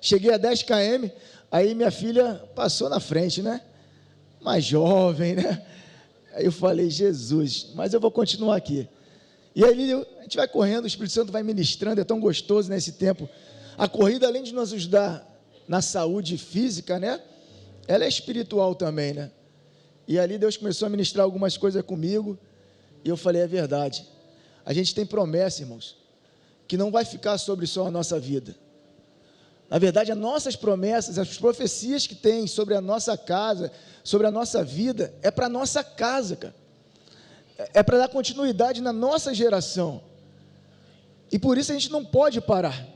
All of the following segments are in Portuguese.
cheguei a 10 km, aí minha filha passou na frente, né? Mais jovem, né? Aí eu falei, Jesus, mas eu vou continuar aqui. E aí a gente vai correndo, o Espírito Santo vai ministrando, é tão gostoso nesse tempo. A corrida, além de nos ajudar na saúde física, né? Ela é espiritual também, né? E ali Deus começou a ministrar algumas coisas comigo, e eu falei, é verdade. A gente tem promessa, irmãos, que não vai ficar sobre só a nossa vida. Na verdade, as nossas promessas, as profecias que tem sobre a nossa casa, sobre a nossa vida, é para a nossa casa, cara. É para dar continuidade na nossa geração. E por isso a gente não pode parar.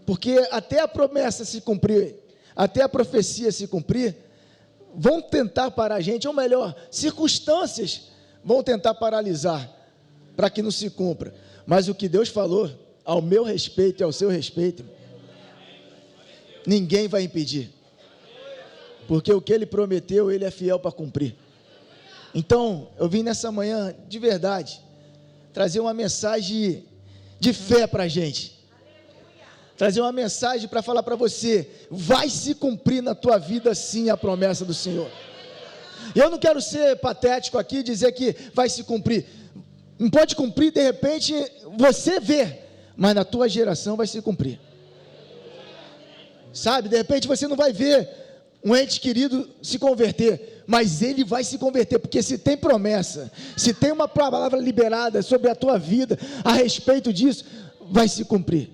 Porque até a promessa se cumprir, até a profecia se cumprir, vão tentar parar a gente, ou melhor, circunstâncias vão tentar paralisar, para que não se cumpra. Mas o que Deus falou, ao meu respeito e ao seu respeito, ninguém vai impedir. Porque o que Ele prometeu, Ele é fiel para cumprir. Então, eu vim nessa manhã, de verdade, trazer uma mensagem de fé para a gente. Trazer uma mensagem para falar para você, vai se cumprir na tua vida sim a promessa do Senhor. Eu não quero ser patético aqui e dizer que vai se cumprir. Não pode cumprir, de repente, você vê, mas na tua geração vai se cumprir. Sabe, de repente você não vai ver um ente querido se converter, mas ele vai se converter, porque se tem promessa, se tem uma palavra liberada sobre a tua vida, a respeito disso, vai se cumprir.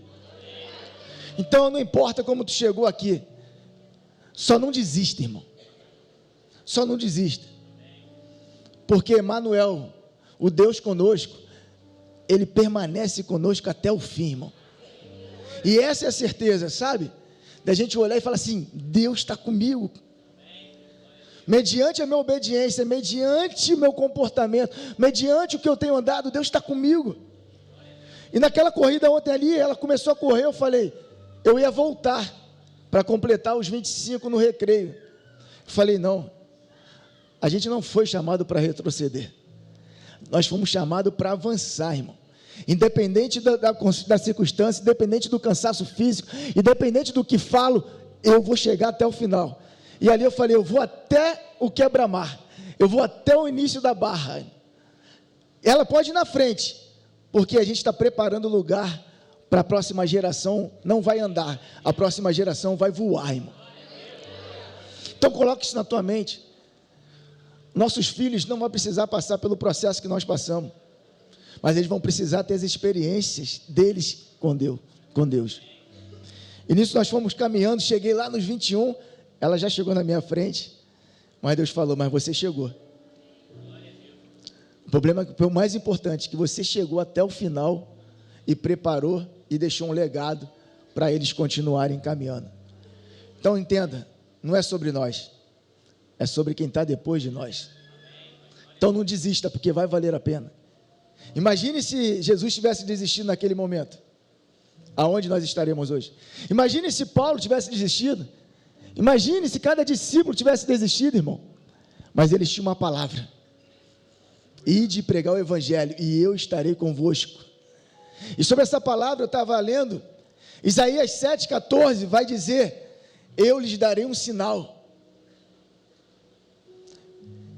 Então não importa como tu chegou aqui, só não desista, irmão, só não desista, porque Emmanuel, o Deus conosco, Ele permanece conosco até o fim, irmão, e essa é a certeza, sabe, da gente olhar e falar assim, Deus está comigo, mediante a minha obediência, mediante o meu comportamento, mediante o que eu tenho andado, Deus está comigo. E naquela corrida ontem ali, ela começou a correr, eu falei, eu ia voltar, para completar os 25 no recreio, eu falei, não, a gente não foi chamado para retroceder, nós fomos chamados para avançar, irmão, independente da circunstância, independente do cansaço físico, independente do que falo, eu vou chegar até o final. E ali eu falei, eu vou até o quebra-mar, eu vou até o início da barra. Ela pode ir na frente, porque a gente está preparando o lugar para a próxima geração. Não vai andar, a próxima geração vai voar, irmão. Então coloque isso na tua mente. Nossos filhos não vão precisar passar pelo processo que nós passamos, mas eles vão precisar ter as experiências deles com Deus. E nisso nós fomos caminhando, cheguei lá nos 21, ela já chegou na minha frente, mas Deus falou, mas você chegou. O problema foi o mais importante, que você chegou até o final e preparou e deixou um legado para eles continuarem caminhando. Então entenda, não é sobre nós, é sobre quem está depois de nós. Então não desista, porque vai valer a pena. Imagine se Jesus tivesse desistido naquele momento, aonde nós estaremos hoje? Imagine se Paulo tivesse desistido, imagine se cada discípulo tivesse desistido, irmão, mas eles tinham uma palavra, ide pregar o evangelho, e eu estarei convosco. E sobre essa palavra eu estava lendo, Isaías 7,14 vai dizer, eu lhes darei um sinal.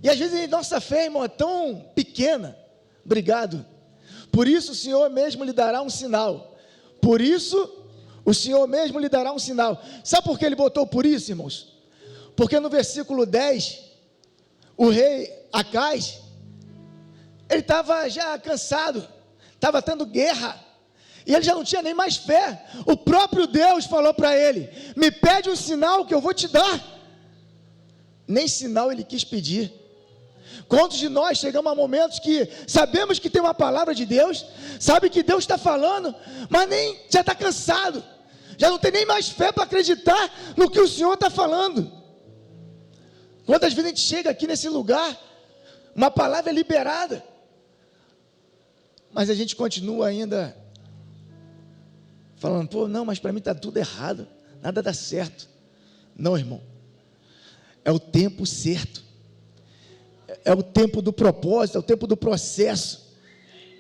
E às vezes a nossa fé, irmão, é tão pequena. Obrigado. Por isso o Senhor mesmo lhe dará um sinal. Por isso o Senhor mesmo lhe dará um sinal. Sabe por que ele botou por isso, irmãos? Porque no versículo 10, o rei Acais, ele estava já cansado, estava tendo guerra, e ele já não tinha nem mais fé. O próprio Deus falou para ele, me pede um sinal que eu vou te dar. Nem sinal ele quis pedir. Quantos de nós chegamos a momentos que sabemos que tem uma palavra de Deus, sabe que Deus está falando, mas nem já está cansado, já não tem nem mais fé para acreditar no que o Senhor está falando. Quantas vezes a gente chega aqui nesse lugar, uma palavra é liberada, mas a gente continua ainda falando, pô, não, mas para mim está tudo errado, nada dá certo. Não, irmão, é o tempo certo, é o tempo do propósito, é o tempo do processo,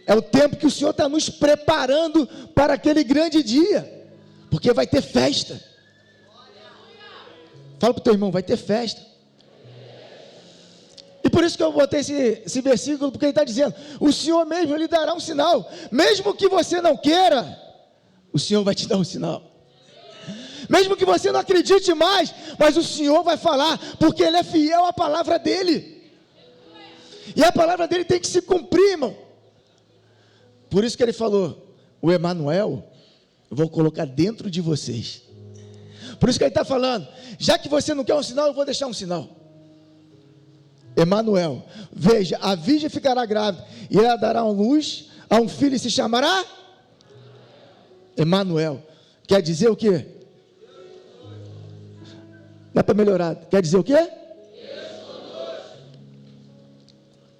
é o tempo que o Senhor está nos preparando para aquele grande dia, porque vai ter festa, Fala para o teu irmão, vai ter festa. E por isso que eu botei esse versículo, porque ele está dizendo, o Senhor mesmo lhe dará um sinal, mesmo que você não queira, o Senhor vai te dar um sinal. Mesmo que você não acredite mais, mas o Senhor vai falar, porque Ele é fiel à palavra dEle. E a palavra dEle tem que se cumprir, irmão. Por isso que Ele falou, o Emanuel, eu vou colocar dentro de vocês. Por isso que Ele está falando, já que você não quer um sinal, eu vou deixar um sinal. Emanuel, veja, a virgem ficará grávida, e ela dará luz a um filho e se chamará Emanuel. Quer dizer o quê? Não é para melhorar. Quer dizer o quê?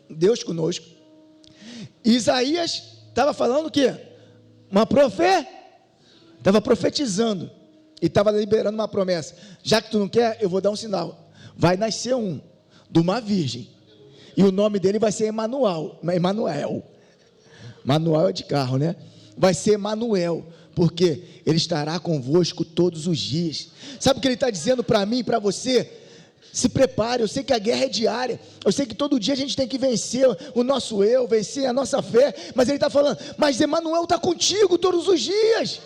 Deus conosco. Isaías estava falando o quê? Estava profetizando. E estava liberando uma promessa. Já que tu não quer, eu vou dar um sinal. Vai nascer de uma virgem. E o nome dele vai ser Emanuel. Manuel é de carro, né? Vai ser Emanuel. Porque Ele estará convosco todos os dias. Sabe o que Ele está dizendo para mim e para você? Se prepare, eu sei que a guerra é diária, eu sei que todo dia a gente tem que vencer o nosso eu, vencer a nossa fé, mas Ele está falando, mas Emanuel está contigo todos os dias.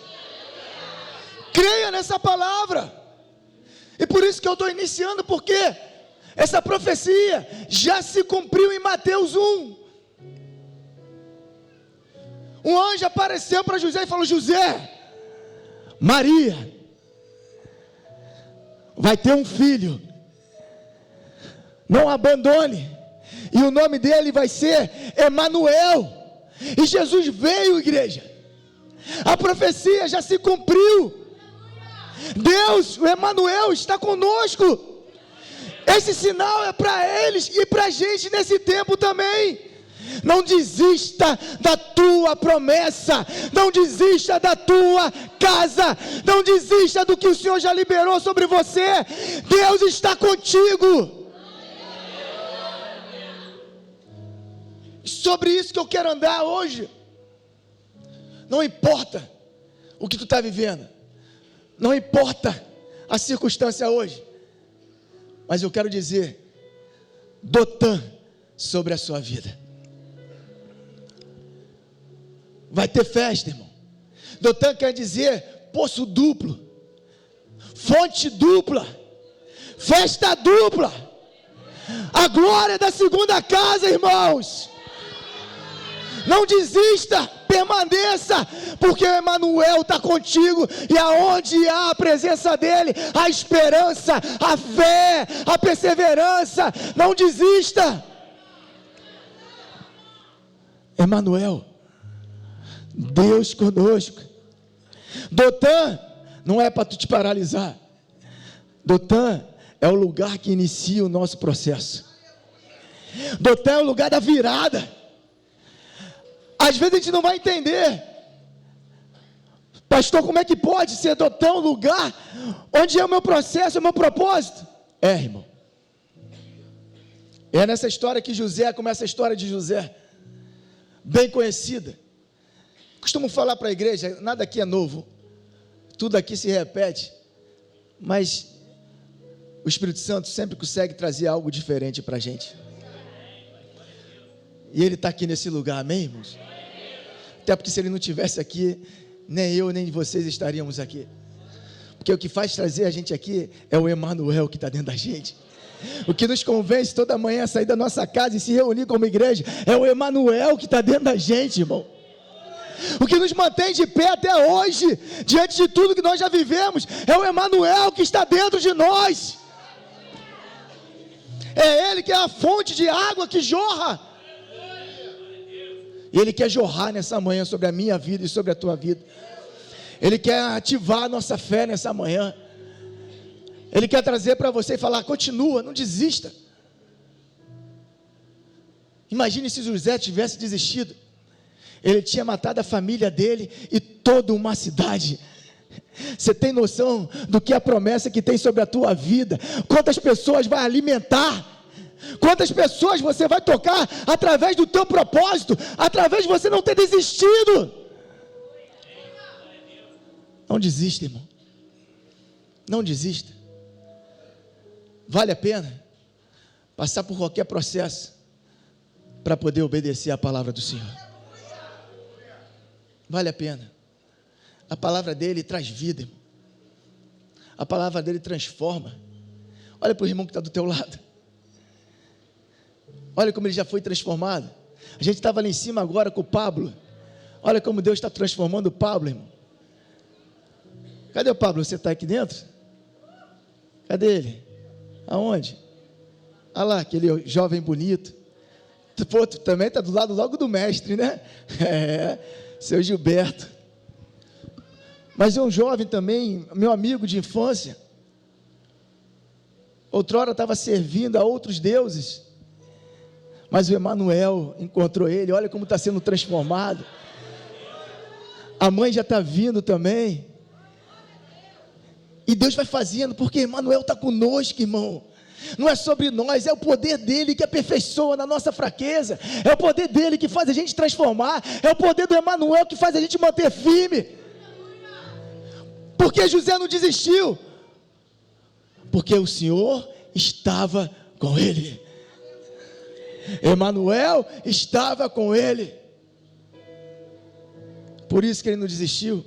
Creia nessa palavra. E por isso que eu estou iniciando, porque essa profecia já se cumpriu em Mateus 1. Um anjo apareceu para José e falou, José, Maria vai ter um filho, não abandone, e o nome dele vai ser Emanuel. E Jesus veio, igreja, a profecia já se cumpriu. Deus, o Emanuel, está conosco. Esse sinal é para eles e para a gente nesse tempo também. Não desista da tua promessa, não desista da tua casa, não desista do que o Senhor já liberou sobre você. Deus está contigo. Sobre isso que eu quero andar hoje. Não importa o que tu está vivendo, não importa a circunstância hoje, mas eu quero dizer, Dotan sobre a sua vida. Vai ter festa, irmão. Dotan quer dizer poço duplo, fonte dupla, festa dupla, a glória da segunda casa, irmãos. Não desista, permaneça, porque o Emanuel está contigo, e aonde há a presença dele, a esperança, a fé, a perseverança. Não desista. Emanuel, Deus conosco. Dotan não é para tu te paralisar. Dotan é o lugar que inicia o nosso processo. Dotan é o lugar da virada. Às vezes a gente não vai entender, pastor, como é que pode ser Dotan um lugar onde é o meu processo, é o meu propósito? Irmão, é nessa história que José, começa a história de José, bem conhecida. Costumo falar para a igreja, nada aqui é novo, tudo aqui se repete, mas o Espírito Santo sempre consegue trazer algo diferente para a gente. E Ele está aqui nesse lugar, amém, irmãos? Até porque se Ele não estivesse aqui, nem eu, nem vocês estaríamos aqui. Porque o que faz trazer a gente aqui é o Emanuel que está dentro da gente. O que nos convence toda manhã a sair da nossa casa e se reunir como igreja é o Emanuel que está dentro da gente, irmão. O que nos mantém de pé até hoje, diante de tudo que nós já vivemos, é o Emanuel que está dentro de nós. É Ele que é a fonte de água que jorra. E Ele quer jorrar nessa manhã sobre a minha vida e sobre a tua vida. Ele quer ativar a nossa fé nessa manhã. Ele quer trazer para você e falar, continua, não desista. Imagine se José tivesse desistido. Ele tinha matado a família dele e toda uma cidade. Você tem noção do que a promessa que tem sobre a tua vida? Quantas pessoas vai alimentar? Quantas pessoas você vai tocar através do teu propósito, através de você não ter desistido? Não desista, irmão. Não desista. Vale a pena passar por qualquer processo para poder obedecer à palavra do Senhor. Vale a pena. A palavra dele traz vida. A palavra dele transforma. Olha para o irmão que está do teu lado. Olha como ele já foi transformado. A gente estava ali em cima agora com o Pablo. Olha como Deus está transformando o Pablo, irmão. Cadê o Pablo? Você está aqui dentro? Cadê ele? Aonde? Olha lá, aquele jovem bonito. Pô, tu também está do lado logo do mestre, né? Seu Gilberto. Mas é um jovem também, meu amigo de infância. Outrora estava servindo a outros deuses. Mas o Emanuel encontrou ele. Olha como está sendo transformado. A mãe já está vindo também. E Deus vai fazendo, porque Emanuel está conosco, irmão. Não é sobre nós, é o poder dele que aperfeiçoa na nossa fraqueza. É o poder dele que faz a gente transformar. É o poder do Emanuel que faz a gente manter firme. Porque José não desistiu? Porque o Senhor estava com ele. Emanuel estava com ele. Por isso que ele não desistiu.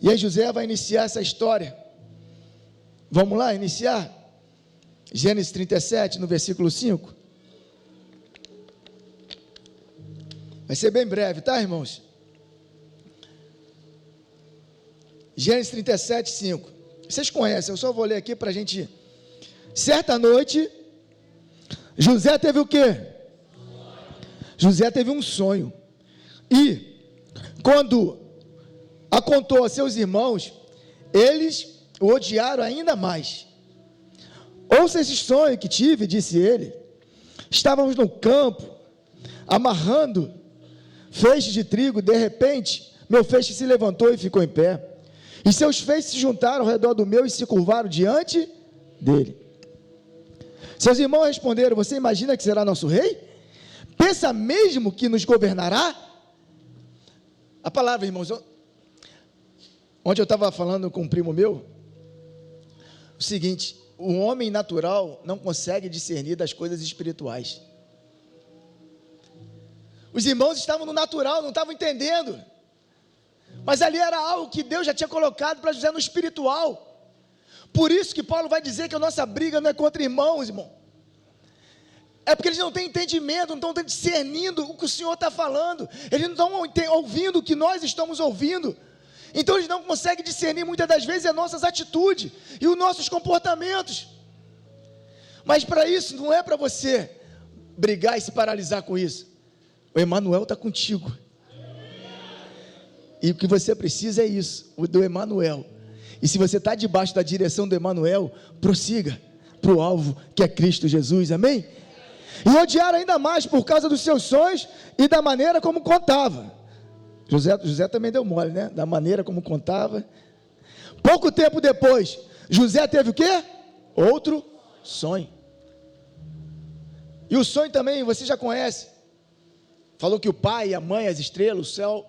E aí José vai iniciar essa história. Vamos lá, iniciar? Gênesis 37, no versículo 5. Vai ser bem breve, tá, irmãos? Gênesis 37, 5. Vocês conhecem, eu só vou ler aqui para a gente. Certa noite, José teve o quê? José teve um sonho. E, quando a contou a seus irmãos, eles o odiaram ainda mais. Ouça esse sonho que tive, disse ele. Estávamos no campo, amarrando feixes de trigo. De repente, meu feixe se levantou e ficou em pé. E seus feixes se juntaram ao redor do meu e se curvaram diante dele. Seus irmãos responderam: você imagina que será nosso rei? Pensa mesmo que nos governará? A palavra, irmãos, ontem eu estava falando com um primo meu, o seguinte: o homem natural não consegue discernir das coisas espirituais. Os irmãos estavam no natural, não estavam entendendo, mas ali era algo que Deus já tinha colocado para José no espiritual. Por isso que Paulo vai dizer que a nossa briga não é contra irmãos, irmão. É porque eles não têm entendimento, não estão discernindo o que o Senhor está falando. Eles não estão ouvindo o que nós estamos ouvindo. Então eles não conseguem discernir muitas das vezes as nossas atitudes e os nossos comportamentos. Mas para isso, não é para você brigar e se paralisar com isso. O Emanuel está contigo. E o que você precisa é isso, o do Emanuel. E se você está debaixo da direção do Emanuel, prossiga para o alvo que é Cristo Jesus, amém? E odiaram ainda mais por causa dos seus sonhos e da maneira como contava. José também deu mole, né? Da maneira como contava. Pouco tempo depois, José teve o quê? Outro sonho. E o sonho também, você já conhece. Falou que o pai, a mãe, as estrelas, o céu,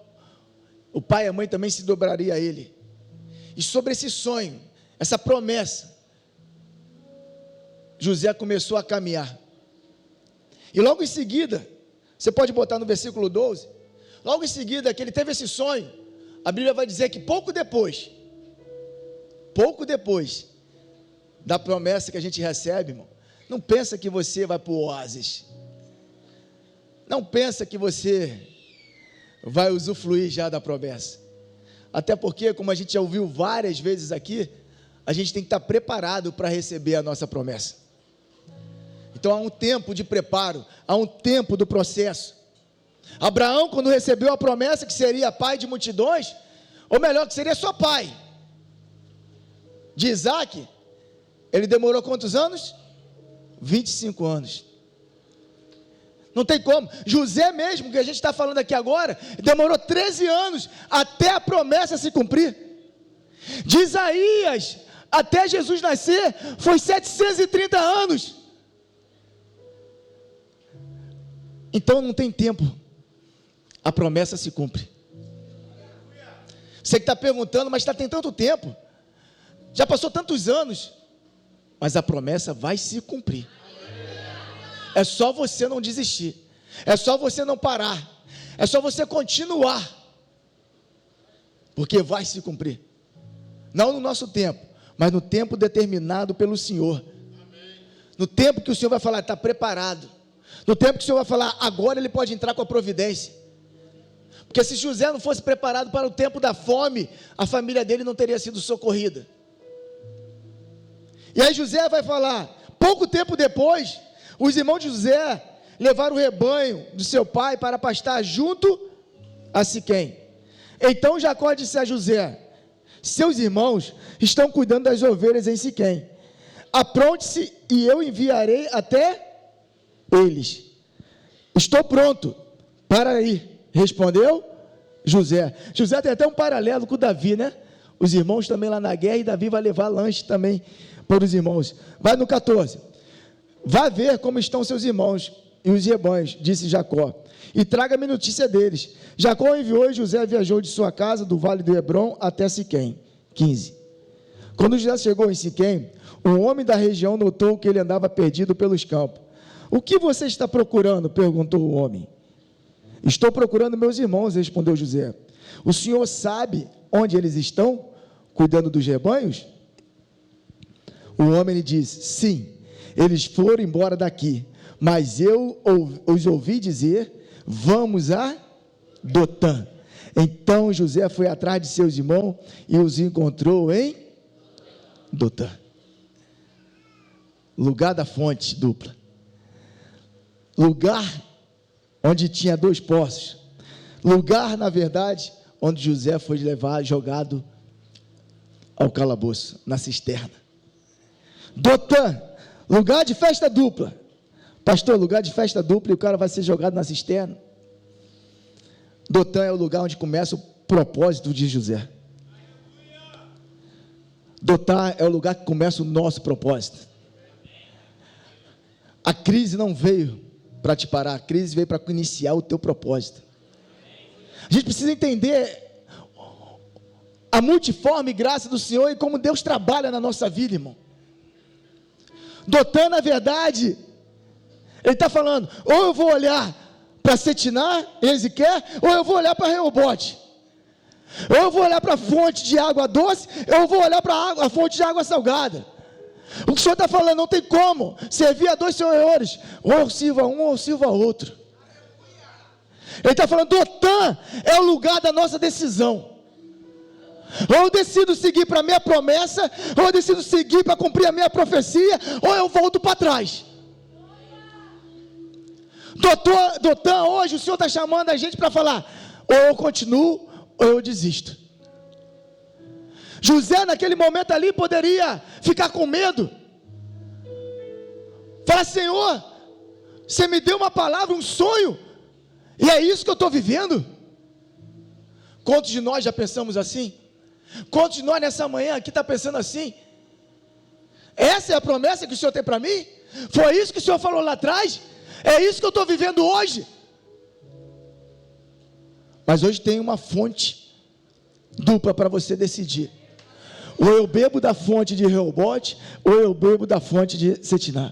o pai e a mãe também se dobraria a ele. E sobre esse sonho, essa promessa, José começou a caminhar. E logo em seguida, você pode botar no versículo 12, logo em seguida que ele teve esse sonho, a Bíblia vai dizer que pouco depois da promessa que a gente recebe, irmão, não pensa que você vai para o oásis, não pensa que você vai usufruir já da promessa, até porque, como a gente já ouviu várias vezes aqui, a gente tem que estar preparado para receber a nossa promessa. Então há um tempo de preparo, há um tempo do processo. Abraão, quando recebeu a promessa que seria pai de multidões, ou melhor, que seria só pai de Isaac, ele demorou quantos anos? 25 anos. Não tem como. José mesmo, que a gente está falando aqui agora, demorou 13 anos até a promessa se cumprir. De Isaías até Jesus nascer, foi 730 anos. Então não tem tempo, a promessa se cumpre. Você que está perguntando, mas tem tanto tempo, já passou tantos anos, mas a promessa vai se cumprir. É só você não desistir, é só você não parar, é só você continuar, porque vai se cumprir. Não no nosso tempo, mas no tempo determinado pelo Senhor. No tempo que o Senhor vai falar, está preparado. No tempo que o Senhor vai falar, agora ele pode entrar com a providência. Porque se José não fosse preparado para o tempo da fome, a família dele não teria sido socorrida. E aí José vai falar, pouco tempo depois, os irmãos de José levaram o rebanho de seu pai para pastar junto a Siquém. Então Jacó disse a José, seus irmãos estão cuidando das ovelhas em Siquém. Apronte-se e eu enviarei até eles. Estou pronto para ir, respondeu José. José tem até um paralelo com Davi, né? Os irmãos também lá na guerra, e Davi vai levar lanche também para os irmãos. Vai no 14. Vá ver como estão seus irmãos e os rebanhos, disse Jacó, e traga-me notícia deles. Jacó enviou e José viajou de sua casa do vale do Hebrom até Siquém. 15. Quando José chegou em Siquém, um homem da região notou que ele andava perdido pelos campos. O que você está procurando? Perguntou o homem. Estou procurando meus irmãos, respondeu José. O senhor sabe onde eles estão? Cuidando dos rebanhos? O homem lhe disse, sim, eles foram embora daqui, mas eu os ouvi dizer, vamos a Dotã. Então José foi atrás de seus irmãos e os encontrou em Dotã. Lugar da fonte dupla. Lugar onde tinha 2 poços. Lugar, na verdade, onde José foi jogado ao calabouço, na cisterna. Dotã, lugar de festa dupla. Pastor, lugar de festa dupla e o cara vai ser jogado na cisterna. Dotã é o lugar onde começa o propósito de José. Dotã é o lugar que começa o nosso propósito. A crise não veio para te parar, a crise veio para iniciar o teu propósito. A gente precisa entender a multiforme graça do Senhor e como Deus trabalha na nossa vida, irmão. Dotã, na verdade, ele está falando, ou eu vou olhar para Setiná, Ezequiel, ou eu vou olhar para Reobote, ou eu vou olhar para a fonte de água doce, ou eu vou olhar para a fonte de água salgada. O que o Senhor está falando, não tem como servir a 2 senhores, ou eu sirvo a um, ou eu sirvo a outro. Ele está falando, Dotã é o lugar da nossa decisão. Ou eu decido seguir para a minha promessa, ou eu decido seguir para cumprir a minha profecia, ou eu volto para trás. Dotã, hoje o Senhor está chamando a gente para falar, ou eu continuo, ou eu desisto. José naquele momento ali poderia ficar com medo, falar, Senhor, você me deu uma palavra, um sonho, e é isso que eu estou vivendo? Quantos de nós já pensamos assim? Quantos de nós nessa manhã aqui está pensando assim? Essa é a promessa que o Senhor tem para mim? Foi isso que o Senhor falou lá atrás? É isso que eu estou vivendo hoje? Mas hoje tem uma fonte dupla para você decidir. Ou eu bebo da fonte de Reobote, ou eu bebo da fonte de Setiná.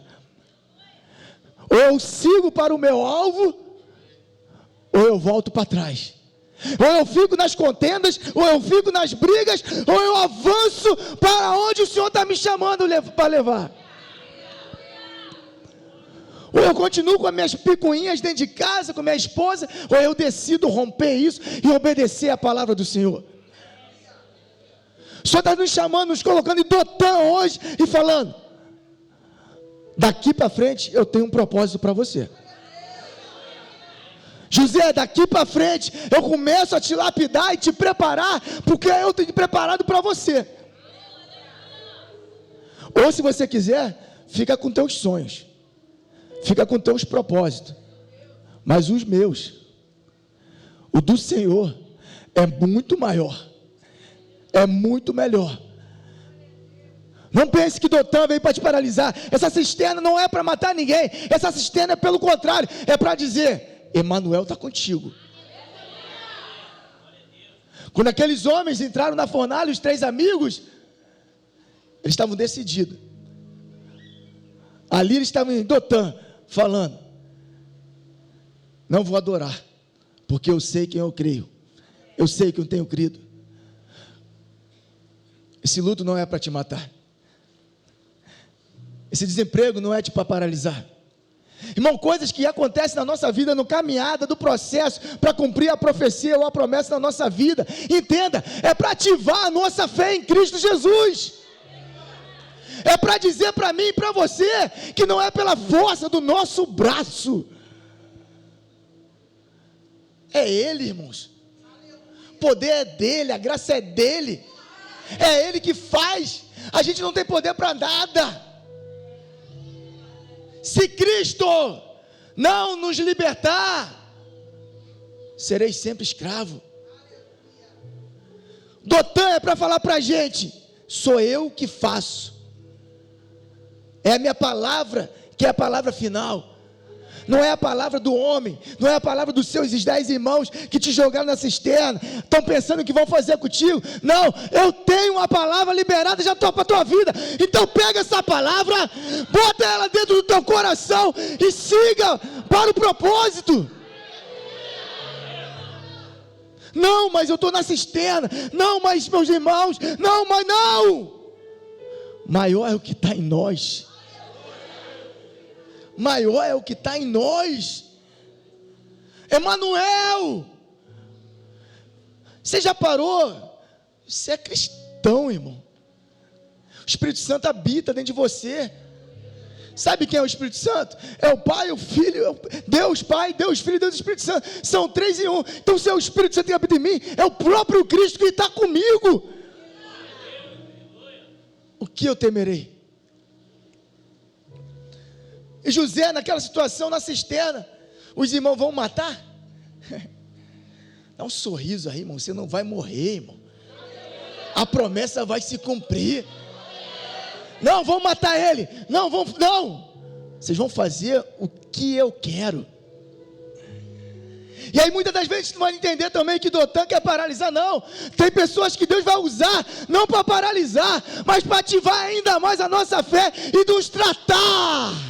Ou eu sigo para o meu alvo, ou eu volto para trás. Ou eu fico nas contendas, ou eu fico nas brigas, ou eu avanço para onde o Senhor está me chamando para levar. Ou eu continuo com as minhas picuinhas dentro de casa, com minha esposa, ou eu decido romper isso e obedecer a palavra do Senhor. O Senhor está nos chamando, nos colocando em Dotã hoje e falando, daqui para frente eu tenho um propósito para você. José, daqui para frente eu começo a te lapidar e te preparar, porque eu tenho preparado para você. Ou se você quiser, fica com teus sonhos, fica com teus propósitos, mas os meus, o do Senhor é muito maior, é muito melhor. Não pense que Dotã veio para te paralisar. Essa cisterna não é para matar ninguém, essa cisterna é pelo contrário, é para dizer, Emanuel está contigo. Quando aqueles homens entraram na fornalha, os 3 amigos, eles estavam decididos, Ali eles estavam em Dotã, falando: não vou adorar, porque eu sei quem eu creio, eu sei que eu tenho crido. Esse luto não é para te matar, esse desemprego não é para paralisar. Irmão, coisas que acontecem na nossa vida, no caminhada do processo, para cumprir a profecia ou a promessa na nossa vida, entenda, é para ativar a nossa fé em Cristo Jesus, é para dizer para mim e para você, que não é pela força do nosso braço, é Ele, irmãos, o poder é dEle, a graça é dEle, é Ele que faz, a gente não tem poder para nada. Se Cristo não nos libertar, serei sempre escravo. Dotã é para falar para a gente: sou eu que faço, é a minha palavra que é a palavra final, não é a palavra do homem, não é a palavra dos seus 10 irmãos que te jogaram na cisterna, estão pensando que vão fazer contigo. Não, eu tenho uma palavra liberada já para a tua vida, então pega essa palavra, bota ela dentro do teu coração e siga para o propósito. Não, mas eu estou na cisterna, não, mas meus irmãos, não, mas não, maior é o que está em nós, maior é o que está em nós. Emanuel, você já parou? Você é cristão, irmão. O Espírito Santo habita dentro de você. Sabe quem é o Espírito Santo? É o Pai, o Filho, Deus Pai, Deus Filho, Deus Espírito Santo. São 3 em 1. Então, se é o Espírito Santo que habita em mim, é o próprio Cristo que está comigo. O que eu temerei? E José, naquela situação, na cisterna, os irmãos vão matar? Dá um sorriso aí, irmão, você não vai morrer, irmão, a promessa vai se cumprir. Não, vão matar ele, não, vocês vão fazer o que eu quero. E aí muitas das vezes tu vai entender também que Dotã quer paralisar. Não, tem pessoas que Deus vai usar, não para paralisar, mas para ativar ainda mais a nossa fé e nos tratar.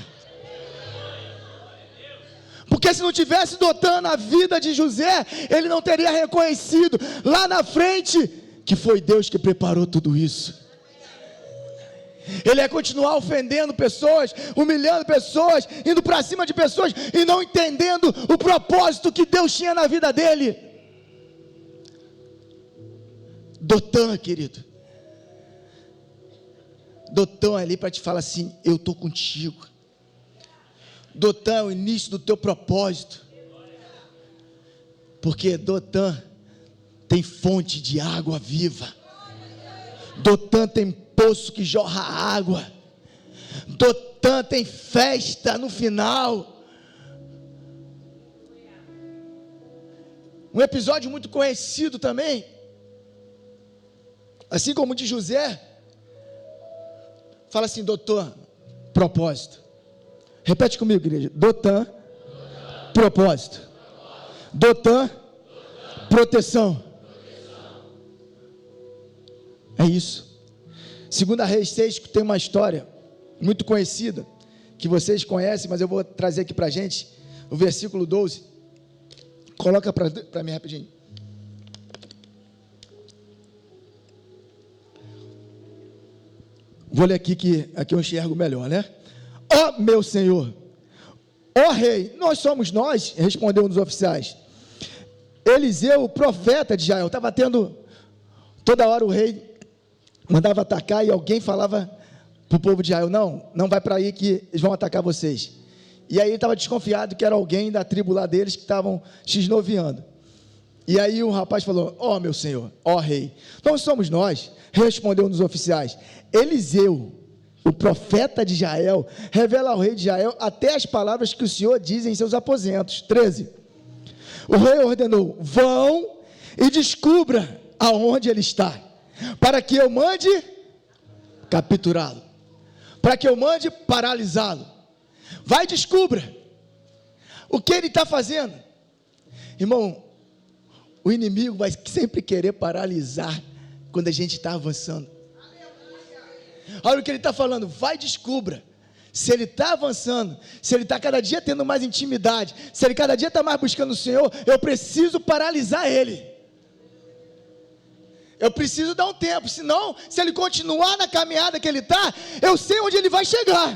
Porque se não tivesse Dotã na vida de José, ele não teria reconhecido lá na frente que foi Deus que preparou tudo isso. Ele ia continuar ofendendo pessoas, humilhando pessoas, indo para cima de pessoas e não entendendo o propósito que Deus tinha na vida dele. Dotã, querido, Dotã ali para te falar assim: eu estou contigo. Dotã é o início do teu propósito, porque Dotã tem fonte de água viva, Dotã tem poço que jorra água, Dotã tem festa no final. Um episódio muito conhecido também, assim como o de José, fala assim: Dotã, propósito. Repete comigo, igreja: Dotã, propósito. Dotã, proteção. É isso. 2 Reis 6 tem uma história muito conhecida, que vocês conhecem, mas eu vou trazer aqui para a gente, o versículo 12, coloca para mim rapidinho. Vou ler aqui, que aqui eu enxergo melhor, né? Ó meu Senhor, ó Rei, nós somos nós, respondeu um dos oficiais. Eliseu, o profeta de Israel, estava tendo, toda hora o rei mandava atacar e alguém falava para o povo de Israel: não vai para aí que eles vão atacar vocês. E aí ele estava desconfiado que era alguém da tribo lá deles que estavam xenoviando. E aí o rapaz falou: ó meu Senhor, ó Rei, não somos nós, respondeu um dos oficiais. Eliseu, o profeta de Israel, revela ao rei de Israel até as palavras que o Senhor diz em seus aposentos. 13. O rei ordenou: vão e descubra aonde ele está, para que eu mande capturá-lo, para que eu mande paralisá-lo. Vai e descubra o que ele está fazendo. Irmão, o inimigo vai sempre querer paralisar quando a gente está avançando. Olha o que ele está falando: vai e descubra se ele está avançando, se ele está cada dia tendo mais intimidade, se ele cada dia está mais buscando o Senhor, eu preciso paralisar ele. Eu preciso dar um tempo, senão, se ele continuar na caminhada que ele está, eu sei onde ele vai chegar.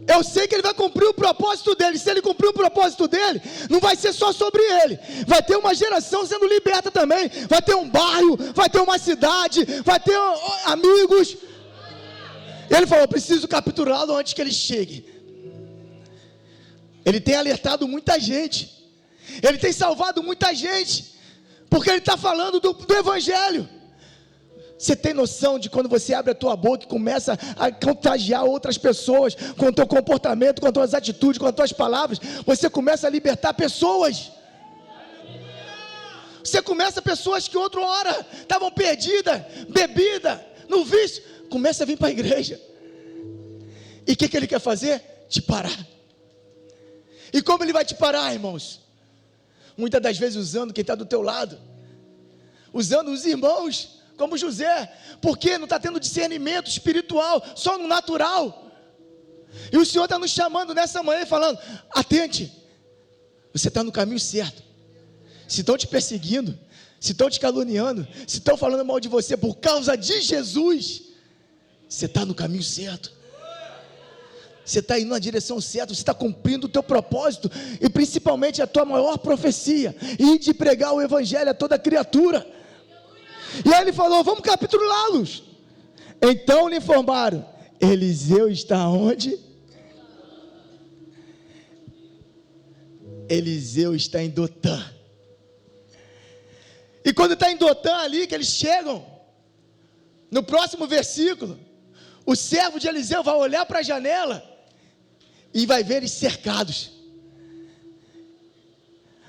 Eu sei que ele vai cumprir o propósito dele. Se ele cumprir o propósito dele, não vai ser só sobre ele. Vai ter uma geração sendo liberta também. Vai ter um bairro, vai ter uma cidade, vai ter amigos. Ele falou, eu preciso capturá-lo antes que ele chegue. Ele tem alertado muita gente. Ele tem salvado muita gente. Porque ele está falando do Evangelho. Você tem noção de quando você abre a tua boca e começa a contagiar outras pessoas com o teu comportamento, com as tuas atitudes, com as tuas palavras, você começa a libertar pessoas. Você começa pessoas que outra hora estavam perdidas, bebida, no vício, começa a vir para a igreja. E o que ele quer fazer? Te parar. E como ele vai te parar, irmãos? Muitas das vezes usando quem está do teu lado, usando os irmãos, como José, porque não está tendo discernimento espiritual, só no natural. E o Senhor está nos chamando nessa manhã e falando, atente, você está no caminho certo. Se estão te perseguindo, se estão te caluniando, se estão falando mal de você por causa de Jesus, você está no caminho certo. Você está indo na direção certa, você está cumprindo o teu propósito, e principalmente a tua maior profecia, e de pregar o Evangelho a toda criatura. E aí ele falou, vamos capturá-los. Então lhe informaram, Eliseu está onde? Eliseu está em Dotã. E quando está em Dotã ali, que eles chegam, no próximo versículo, o servo de Eliseu vai olhar para a janela, e vai ver eles cercados.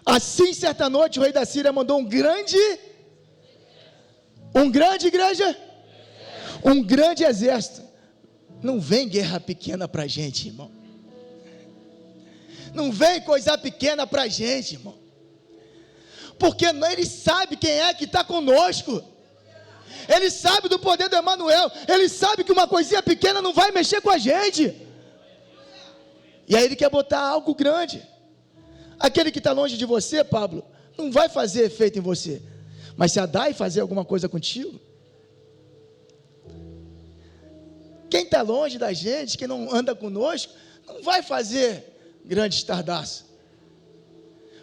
Assim, certa noite, o rei da Síria mandou um grande igreja, um grande exército. Não vem guerra pequena para a gente, irmão. Não vem coisa pequena para a gente, irmão. Porque ele sabe quem é que está conosco. Ele sabe do poder do Emanuel. Ele sabe que uma coisinha pequena não vai mexer com a gente. E aí ele quer botar algo grande. Aquele que está longe de você, Pablo, não vai fazer efeito em você. Mas se a Dai fazer alguma coisa contigo, quem está longe da gente, quem não anda conosco, não vai fazer grande estardalhaço.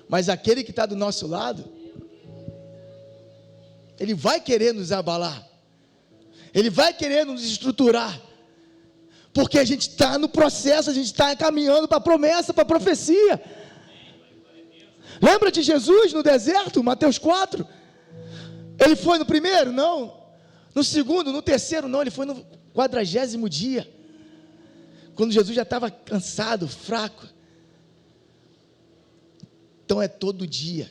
Mas aquele que está do nosso lado, ele vai querer nos abalar, ele vai querer nos estruturar, porque a gente está no processo, a gente está caminhando para a promessa, para a profecia. Lembra de Jesus no deserto, Mateus 4? Ele foi no primeiro? Não. No segundo, no terceiro? Não, ele foi no 40º dia, quando Jesus já estava cansado, fraco. Então é todo dia.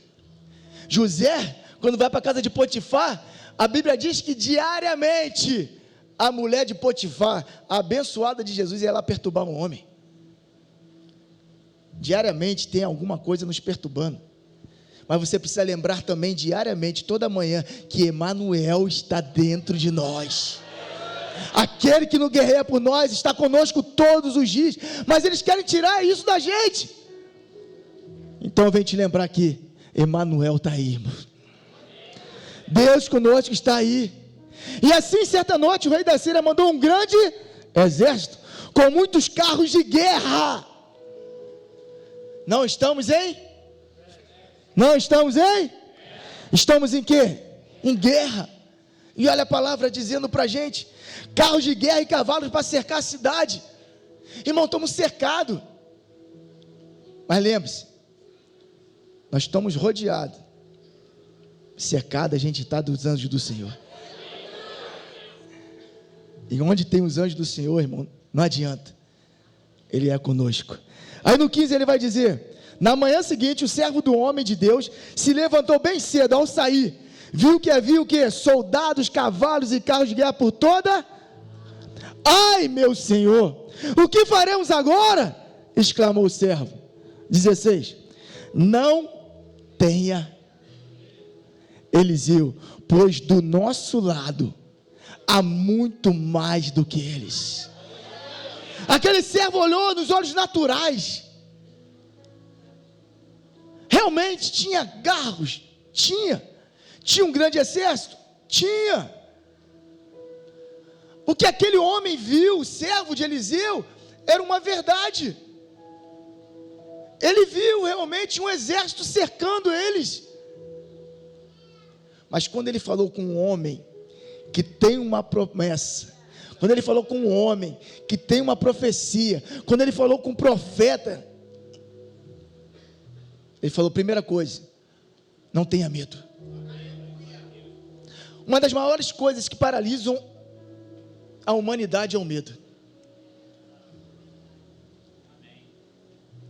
José, quando vai para a casa de Potifar, a Bíblia diz que diariamente a mulher de Potifar, a abençoada de Jesus, ia lá perturbar um homem. Diariamente tem alguma coisa nos perturbando. Mas você precisa lembrar também diariamente, toda manhã, que Emanuel está dentro de nós. Aquele que não guerreia por nós está conosco todos os dias. Mas eles querem tirar isso da gente. Então eu venho te lembrar que Emanuel está aí, irmão. Deus conosco está aí. E assim, certa noite, o rei da Síria mandou um grande exército, com muitos carros de guerra. Não estamos em? Não estamos em? Estamos em quê? Em guerra. E olha a palavra dizendo para a gente, carros de guerra e cavalos para cercar a cidade. Irmão, estamos cercados. Mas lembre-se, nós estamos rodeados. Cercado a gente está dos anjos do Senhor. E onde tem os anjos do Senhor, irmão, não adianta. Ele é conosco. Aí no 15 ele vai dizer, na manhã seguinte o servo do homem de Deus se levantou bem cedo. Ao sair, viu que havia o quê? Soldados, cavalos e carros de guerra por toda. Ai, meu Senhor, o que faremos agora? Exclamou o servo. 16, não tenha Eliseu, pois do nosso lado há muito mais do que eles. Aquele servo olhou nos olhos naturais. Realmente tinha carros? Tinha. Tinha um grande exército? Tinha. O que aquele homem viu, o servo de Eliseu, era uma verdade. Ele viu realmente um exército cercando eles. Mas quando ele falou com um homem que tem uma promessa, quando ele falou com um homem que tem uma profecia, quando ele falou com um profeta, ele falou: primeira coisa, não tenha medo. Uma das maiores coisas que paralisam a humanidade é o medo.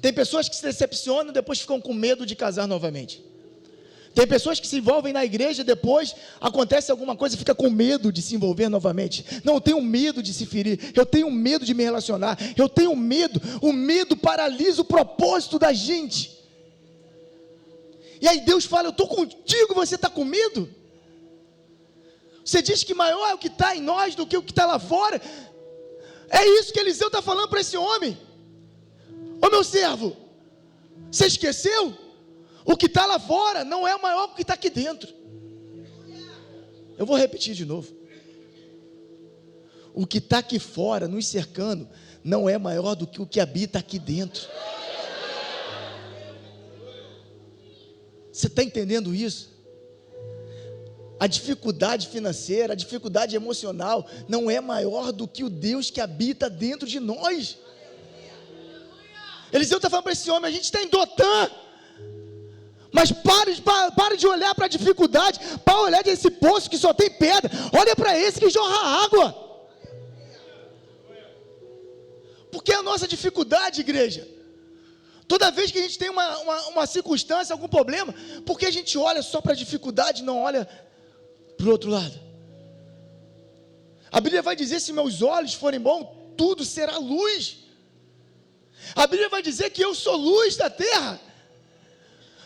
Tem pessoas que se decepcionam e depois ficam com medo de casar novamente. Tem pessoas que se envolvem na igreja e depois acontece alguma coisa e fica com medo de se envolver novamente. Não, eu tenho medo de se ferir, eu tenho medo de me relacionar, eu tenho medo. O medo paralisa o propósito da gente. E aí Deus fala: eu estou contigo, você está com medo? Você diz que maior é o que está em nós do que o que está lá fora. É isso que Eliseu está falando para esse homem. Ô meu servo, você esqueceu? O que está lá fora não é maior do que está aqui dentro. Eu vou repetir de novo. O que está aqui fora, nos cercando, não é maior do que o que habita aqui dentro. Você está entendendo isso? A dificuldade financeira, a dificuldade emocional, não é maior do que o Deus que habita dentro de nós. Eliseu está falando para esse homem: a gente está em Dotã, mas para de olhar para a dificuldade, para olhar desse poço que só tem pedra, olha para esse que jorra água. Porque a nossa dificuldade, igreja, toda vez que a gente tem uma circunstância, algum problema, porque a gente olha só para a dificuldade, não olha para o outro lado. A Bíblia vai dizer: se meus olhos forem bons, tudo será luz. A Bíblia vai dizer que eu sou luz da terra.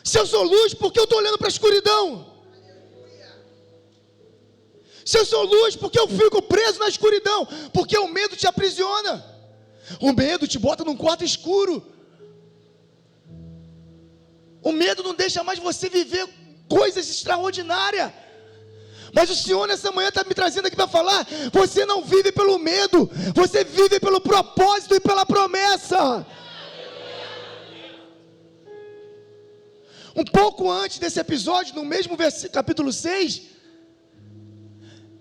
Se eu sou luz, por que eu estou olhando para a escuridão? Se eu sou luz, por que eu fico preso na escuridão? Porque o medo te aprisiona. O medo te bota num quarto escuro. O medo não deixa mais você viver coisas extraordinárias. Mas o Senhor nessa manhã está me trazendo aqui para falar: você não vive pelo medo, você vive pelo propósito e pela promessa. Um pouco antes desse episódio, no mesmo capítulo 6,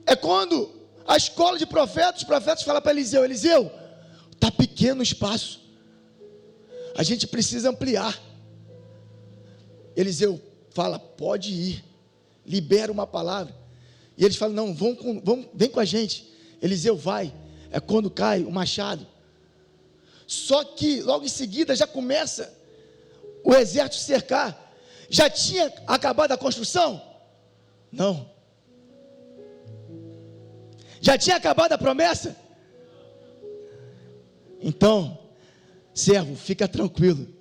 é quando a escola de profetas, os profetas falam para Eliseu: Eliseu, está pequeno o espaço, a gente precisa ampliar. Eliseu fala: pode ir, libera uma palavra. E eles falam: não, vem com a gente. Eliseu vai. É quando cai o machado. Só que logo em seguida já começa o exército cercar. Já tinha acabado a construção? Não. Já tinha acabado a promessa? Então, servo, fica tranquilo,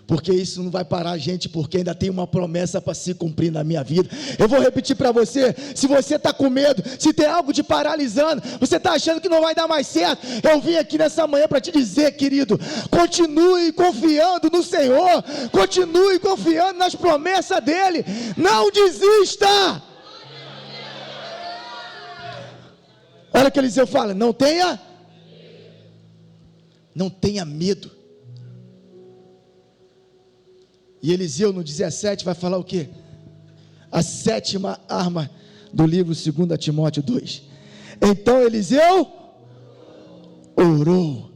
porque isso não vai parar a gente, porque ainda tem uma promessa para se cumprir na minha vida. Eu vou repetir para você: se você está com medo, se tem algo te paralisando, você está achando que não vai dar mais certo, eu vim aqui nessa manhã para te dizer, querido, continue confiando no Senhor, continue confiando nas promessas dEle, não desista. Olha o que Eliseu fala: não tenha medo. E Eliseu no 17 vai falar o quê? A sétima arma do livro 2 Timóteo 2. Então Eliseu orou.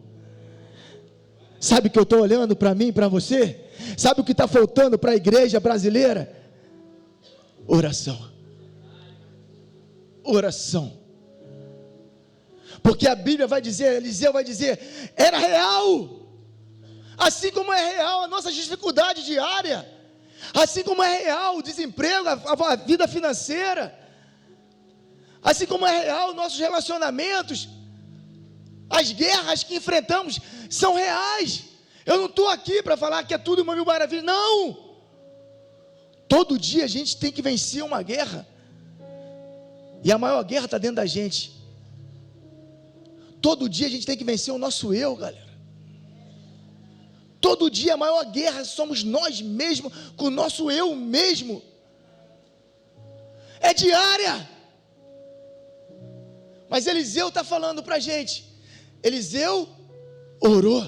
Sabe o que eu estou olhando para mim e para você? Sabe o que está faltando para a igreja brasileira? Oração. Oração. Porque a Bíblia vai dizer, Eliseu vai dizer, era real. Assim como é real a nossa dificuldade diária, assim como é real o desemprego, a vida financeira, assim como é real os nossos relacionamentos, as guerras que enfrentamos são reais. Eu não estou aqui para falar que é tudo uma mil maravilhas, não. Todo dia a gente tem que vencer uma guerra, e a maior guerra está dentro da gente. todo dia a gente tem que vencer o nosso eu, galera. Todo dia a maior guerra somos nós mesmos, com o nosso eu mesmo. É diária. Mas Eliseu está falando para a gente. Eliseu orou.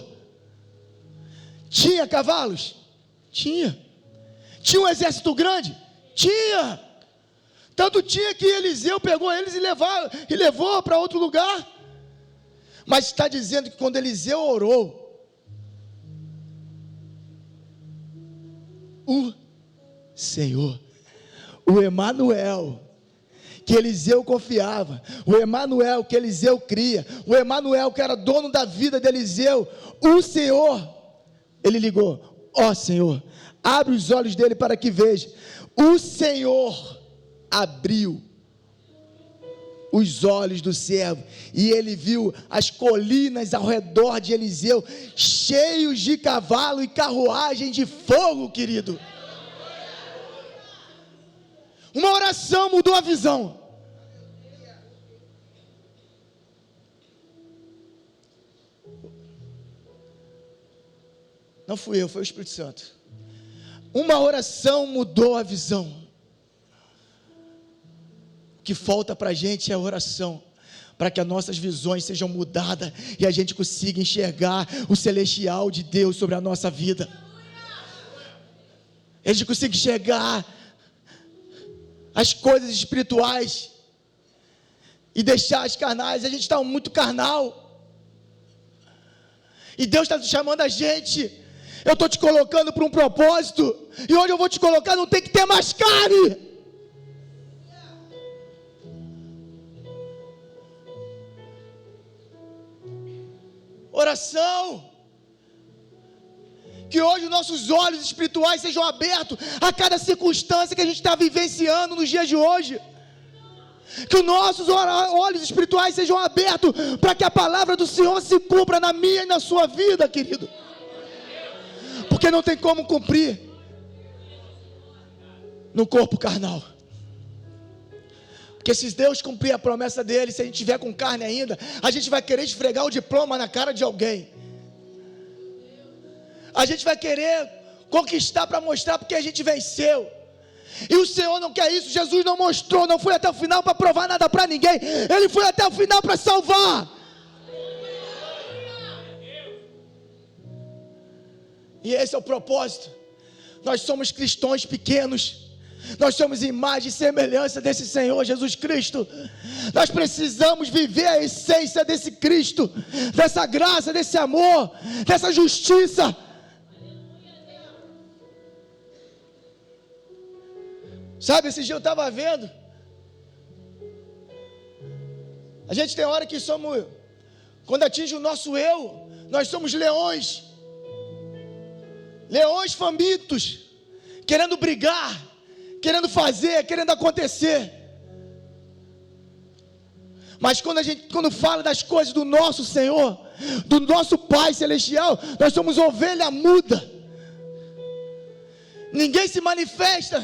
Tinha cavalos? Tinha. Tinha um exército grande? Tinha. Tanto tinha que Eliseu pegou eles e levou para outro lugar. Mas está dizendo que quando Eliseu orou, o Senhor, o Emanuel, que Eliseu confiava, o Emanuel que Eliseu cria, o Emanuel que era dono da vida de Eliseu, o Senhor, ele ligou: ó Senhor, abre os olhos dele para que veja. O Senhor abriu os olhos do servo, e ele viu as colinas ao redor de Eliseu, cheios de cavalo e carruagem de fogo, querido. Uma oração mudou a visão. Não fui eu, foi o Espírito Santo. Uma oração mudou a visão. O que falta para a gente é a oração, para que as nossas visões sejam mudadas e a gente consiga enxergar o celestial de Deus sobre a nossa vida. A gente consiga enxergar as coisas espirituais e deixar as carnais. A gente está muito carnal e Deus está chamando a gente. Eu estou te colocando para um propósito, e onde eu vou te colocar não tem que ter mais carne. Oração, que hoje os nossos olhos espirituais sejam abertos a cada circunstância que a gente está vivenciando nos dias de hoje, que os nossos olhos espirituais sejam abertos para que a palavra do Senhor se cumpra na minha e na sua vida, querido, porque não tem como cumprir no corpo carnal. Porque se Deus cumprir a promessa dele, se a gente tiver com carne ainda, a gente vai querer esfregar o diploma na cara de alguém. A gente vai querer conquistar para mostrar porque a gente venceu. E o Senhor não quer isso. Jesus não mostrou, não foi até o final para provar nada para ninguém. Ele foi até o final para salvar. E esse é o propósito. Nós somos cristãos pequenos. Nós somos imagem e semelhança desse Senhor Jesus Cristo. Nós precisamos viver a essência desse Cristo, dessa graça, desse amor, dessa justiça. Sabe, esse dia eu estava vendo, a gente tem hora que somos, quando atinge o nosso eu, nós somos leões famintos, querendo brigar, querendo fazer, querendo acontecer. Mas quando fala das coisas do nosso Senhor, do nosso Pai Celestial, nós somos ovelha muda. Ninguém se manifesta,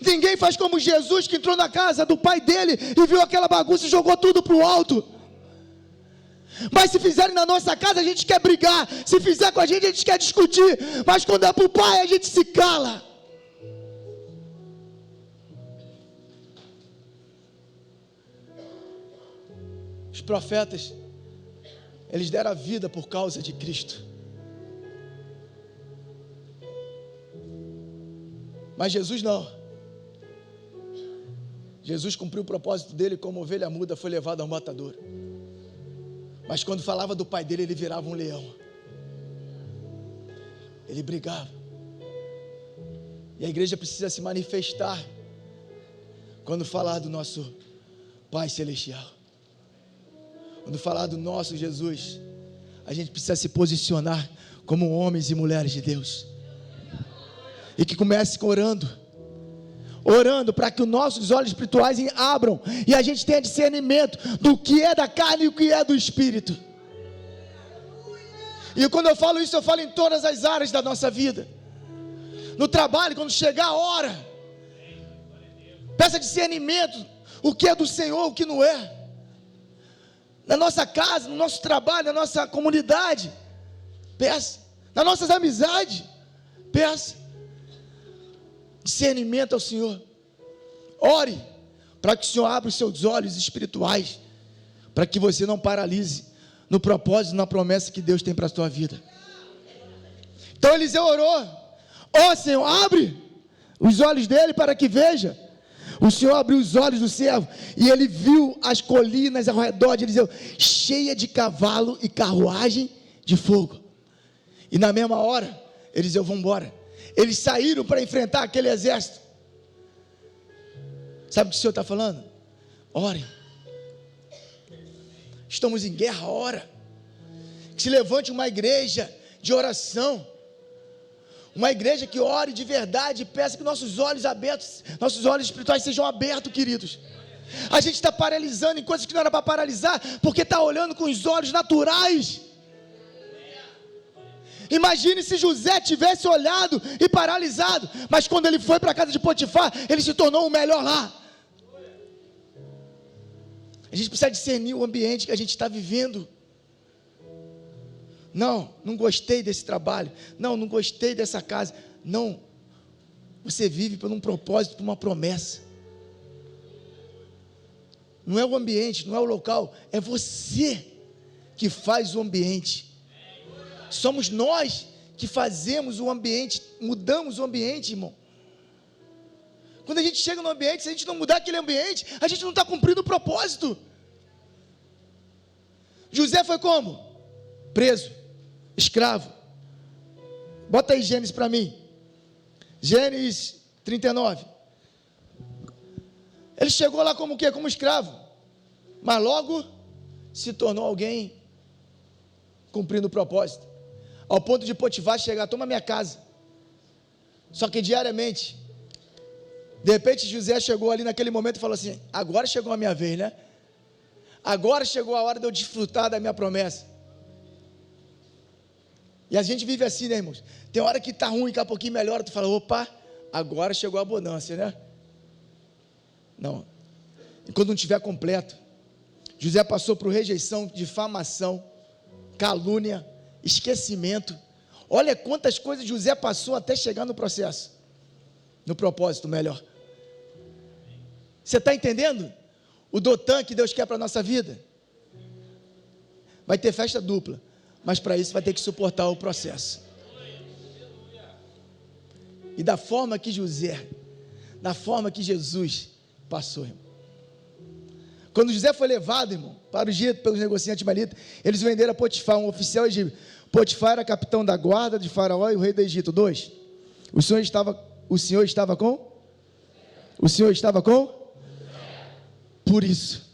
ninguém faz como Jesus, que entrou na casa do pai dele e viu aquela bagunça e jogou tudo para o alto. Mas se fizerem na nossa casa, a gente quer brigar. Se fizer com a gente quer discutir. Mas quando é para o pai, a gente se cala. Os profetas, eles deram a vida por causa de Cristo. Mas Jesus não. Jesus cumpriu o propósito dele como ovelha muda, foi levado ao matador. Mas quando falava do pai dele, ele virava um leão. Ele brigava. E a igreja precisa se manifestar quando falar do nosso Pai Celestial. Quando falar do nosso Jesus, a gente precisa se posicionar como homens e mulheres de Deus. E que comece orando para que os nossos olhos espirituais abram e a gente tenha discernimento do que é da carne e o que é do Espírito. E quando eu falo isso, eu falo em todas as áreas da nossa vida. No trabalho, quando chegar a hora, peça discernimento, o que é do Senhor, o que não é. na nossa casa, no nosso trabalho, na nossa comunidade. Peça. Nas nossas amizades. Peça. Discernimento ao Senhor. Ore para que o Senhor abra os seus olhos espirituais, para que você não paralise no propósito, na promessa que Deus tem para a sua vida. Então Eliseu orou: ó Senhor, abre os olhos dele para que veja. O Senhor abriu os olhos do servo e ele viu as colinas ao redor de Eliseu cheia de cavalo e carruagem de fogo. E na mesma hora, Eliseu, vamos embora. Eles saíram para enfrentar aquele exército. Sabe o que o Senhor está falando? Ore. Estamos em guerra, ora. Que se levante uma igreja de oração. Uma igreja que ore de verdade e peça que nossos olhos abertos, nossos olhos espirituais sejam abertos, queridos. A gente está paralisando em coisas que não era para paralisar, porque está olhando com os olhos naturais. Imagine se José tivesse olhado e paralisado, mas quando ele foi para a casa de Potifar, ele se tornou o melhor lá. A gente precisa discernir o ambiente que a gente está vivendo. Não gostei desse trabalho. Não gostei dessa casa. Não, você vive por um propósito, por uma promessa. Não é o ambiente, não é o local, é você que faz o ambiente. Somos nós que fazemos o ambiente, mudamos o ambiente, irmão. Quando a gente chega no ambiente, se a gente não mudar aquele ambiente, a gente não está cumprindo o propósito. José foi como? Preso, escravo. Bota aí Gênesis para mim. Gênesis 39. Ele chegou lá como o quê? Como escravo. Mas logo se tornou alguém cumprindo o propósito. Ao ponto de Potifar chegar: toma minha casa. Só que diariamente, de repente José chegou ali naquele momento e falou assim: agora chegou a minha vez, né? Agora chegou a hora de eu desfrutar da minha promessa. E a gente vive assim, né, irmãos? Tem hora que está ruim, daqui a pouquinho melhora, tu fala: opa, agora chegou a abundância, né? Não. E quando não estiver completo, José passou por rejeição, difamação, calúnia, esquecimento. Olha quantas coisas José passou até chegar no processo, no propósito melhor. Você está entendendo? O Dotan que Deus quer para a nossa vida. Vai ter festa dupla, mas para isso vai ter que suportar o processo. E da forma que José, da forma que Jesus passou, irmão. Quando José foi levado, irmão, para o Egito pelos negociantes malitas, eles venderam a Potifar, um oficial egípcio. Potifar era capitão da guarda de Faraó e o rei do Egito. 2. O Senhor estava com? Por isso,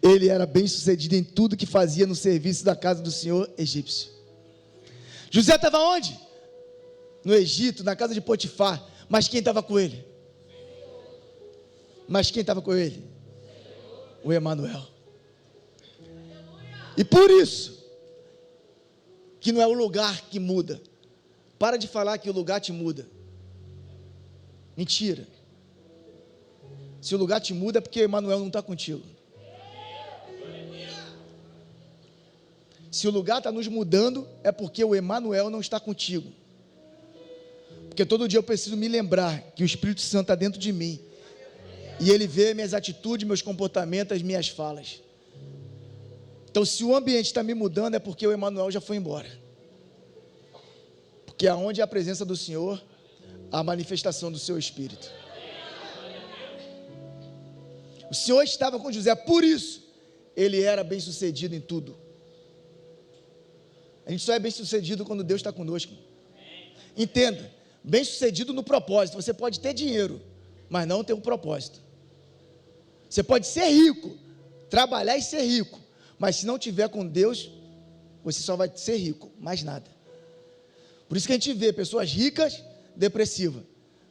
ele era bem sucedido em tudo que fazia no serviço da casa do Senhor egípcio. José estava onde? No Egito, na casa de Potifar. Mas quem estava com ele? O Emanuel. E por isso, que não é o lugar que muda. Para de falar que o lugar te muda. Mentira. Se o lugar te muda é porque o Emanuel não está contigo. Se o lugar está nos mudando é porque o Emanuel não está contigo. Porque todo dia eu preciso me lembrar que o Espírito Santo está dentro de mim. E ele vê minhas atitudes, meus comportamentos, as minhas falas. Então se o ambiente está me mudando é porque o Emanuel já foi embora. Porque aonde é a presença do Senhor, a manifestação do seu Espírito. O Senhor estava com José, por isso ele era bem sucedido em tudo. A gente só é bem sucedido quando Deus está conosco. Entenda, bem sucedido no propósito. Você pode ter dinheiro, mas não ter um propósito. Você pode ser rico, trabalhar e ser rico, mas se não tiver com Deus, você só vai ser rico, mais nada. Por isso que a gente vê pessoas ricas, depressivas,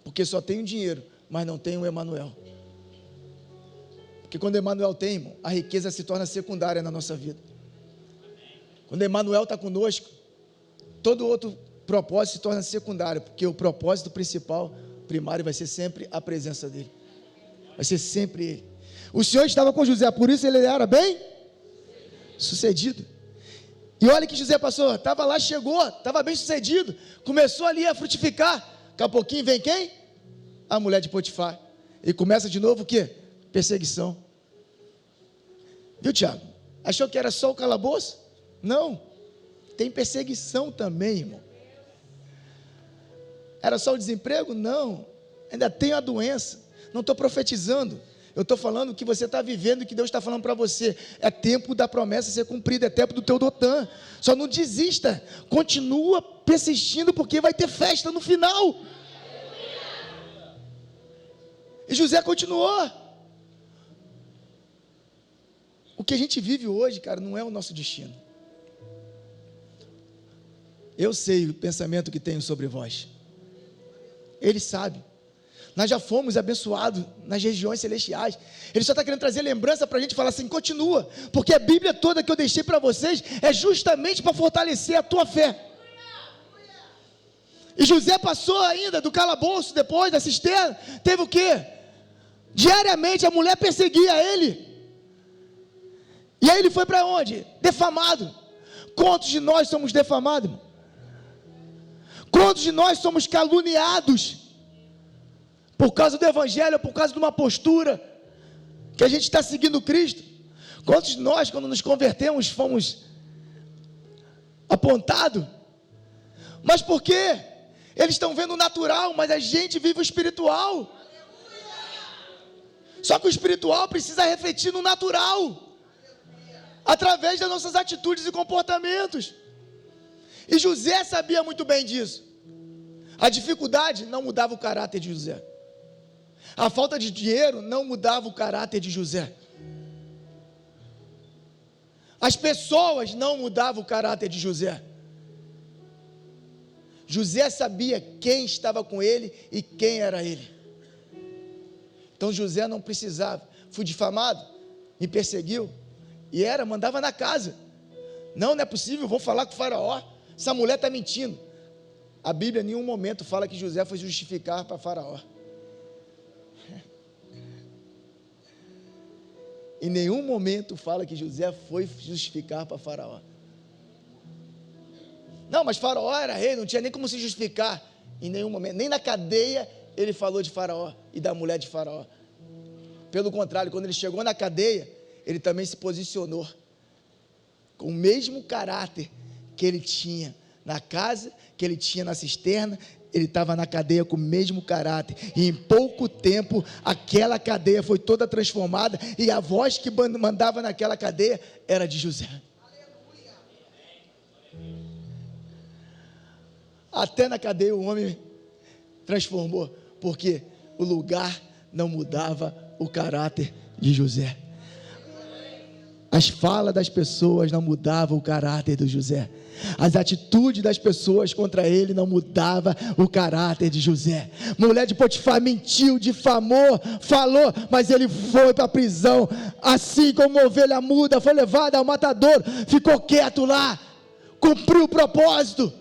porque só tem o dinheiro, mas não tem o Emanuel. Porque quando o Emanuel tem, irmão, a riqueza se torna secundária na nossa vida. Quando o Emanuel está conosco, todo outro propósito se torna secundário, porque o propósito principal, primário, vai ser sempre a presença dele. Vai ser sempre ele. O Senhor estava com José, por isso ele era bem sucedido. E olha que José passou, estava lá, chegou, estava bem sucedido, começou ali a frutificar. Daqui a pouquinho vem quem? A mulher de Potifar. E começa de novo o quê? Perseguição. Viu, Tiago? Achou que era só o calabouço? Não, tem perseguição também, irmão. Era só o desemprego? Não, ainda tem a doença. Não estou profetizando, eu estou falando o que você está vivendo, o que Deus está falando para você. É tempo da promessa ser cumprida, é tempo do teu Dotã. Só não desista, continua persistindo, porque vai ter festa no final. E José continuou. O que a gente vive hoje, cara, não é o nosso destino. Eu sei o pensamento que tenho sobre vós. Ele sabe. Nós já fomos abençoados nas regiões celestiais. Ele só está querendo trazer lembrança para a gente falar assim, continua, porque a Bíblia toda que eu deixei para vocês é justamente para fortalecer a tua fé. E José passou ainda do calabouço, depois da cisterna, teve o quê? Diariamente a mulher perseguia ele. E aí ele foi para onde? Defamado. Quantos de nós somos defamados, irmão? Quantos de nós somos caluniados por causa do evangelho, por causa de uma postura que a gente está seguindo Cristo? Quantos de nós, quando nos convertemos, fomos apontados? Mas por quê? Eles estão vendo o natural, mas a gente vive o espiritual. Só que o espiritual precisa refletir no natural, através das nossas atitudes e comportamentos. E José sabia muito bem disso. A dificuldade não mudava o caráter de José. A falta de dinheiro não mudava o caráter de José. As pessoas não mudavam o caráter de José. José sabia quem estava com ele e quem era ele. Então José não precisava. Fui difamado, me perseguiu, e mandava na casa. Não é possível, vou falar com o faraó. Essa mulher está mentindo. A Bíblia em nenhum momento fala que José foi justificar para faraó. Em nenhum momento fala que José foi justificar para faraó. Não, mas faraó era rei, não tinha nem como se justificar. Em nenhum momento, nem na cadeia ele falou de faraó e da mulher de faraó. Pelo contrário, quando ele chegou na cadeia, ele também se posicionou com o mesmo caráter que ele tinha na casa, que ele tinha na cisterna. Ele estava na cadeia com o mesmo caráter, e em pouco tempo aquela cadeia foi toda transformada, e a voz que mandava naquela cadeia era de José. Até na cadeia o homem transformou, porque o lugar não mudava o caráter de José. As falas das pessoas não mudavam o caráter do José. As atitudes das pessoas contra ele não mudavam o caráter de José. Mulher de Potifar mentiu, difamou, falou, mas ele foi para a prisão, assim como uma ovelha muda, foi levada ao matadouro, ficou quieto lá, cumpriu o propósito,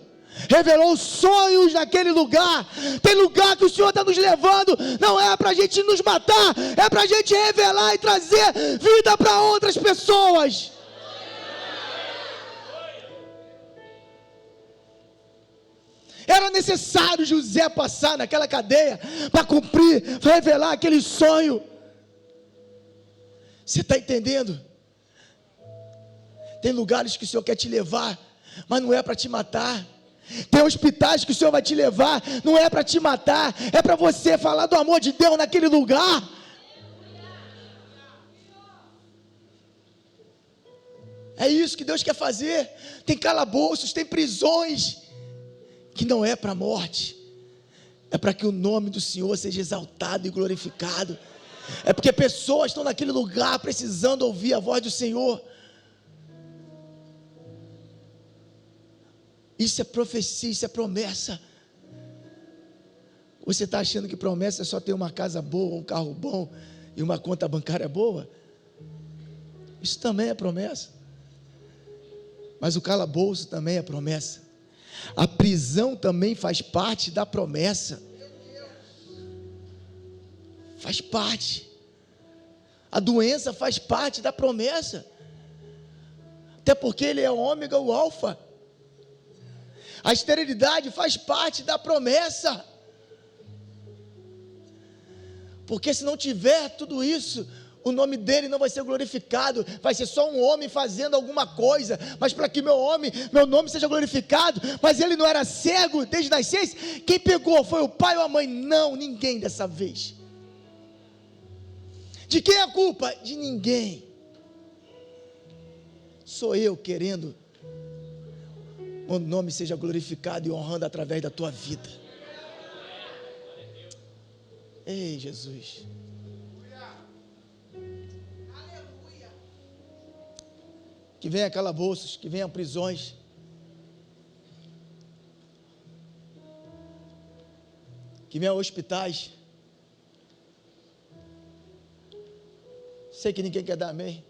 revelou sonhos naquele lugar. Tem lugar que o Senhor está nos levando, não é para a gente nos matar, é para a gente revelar e trazer vida para outras pessoas. Era necessário José passar naquela cadeia para cumprir, para revelar aquele sonho. Você está entendendo? Tem lugares que o Senhor quer te levar, mas não é para te matar. Tem hospitais que o Senhor vai te levar, não é para te matar, é para você falar do amor de Deus naquele lugar. É isso que Deus quer fazer. Tem calabouços, tem prisões, que não é para a morte, é para que o nome do Senhor seja exaltado e glorificado. É porque pessoas estão naquele lugar precisando ouvir a voz do Senhor. Isso é profecia, isso é promessa. Você está achando que promessa é só ter uma casa boa, um carro bom e uma conta bancária boa? Isso também é promessa. Mas o calabouço também é promessa. A prisão também faz parte da promessa. Faz parte. A doença faz parte da promessa. até porque Ele é o ômega, o alfa. A esterilidade faz parte da promessa, porque se não tiver tudo isso, o nome dele não vai ser glorificado, vai ser só um homem fazendo alguma coisa, mas para que meu nome seja glorificado, mas ele não era cego desde nascença, quem pegou foi o pai ou a mãe? Não, ninguém dessa vez. De quem é a culpa? De ninguém. Sou eu querendo o nome seja glorificado e honrando através da tua vida. Ei, Jesus. Que venha calabouços, que venham prisões. Que venham hospitais. Sei que ninguém quer dar amém.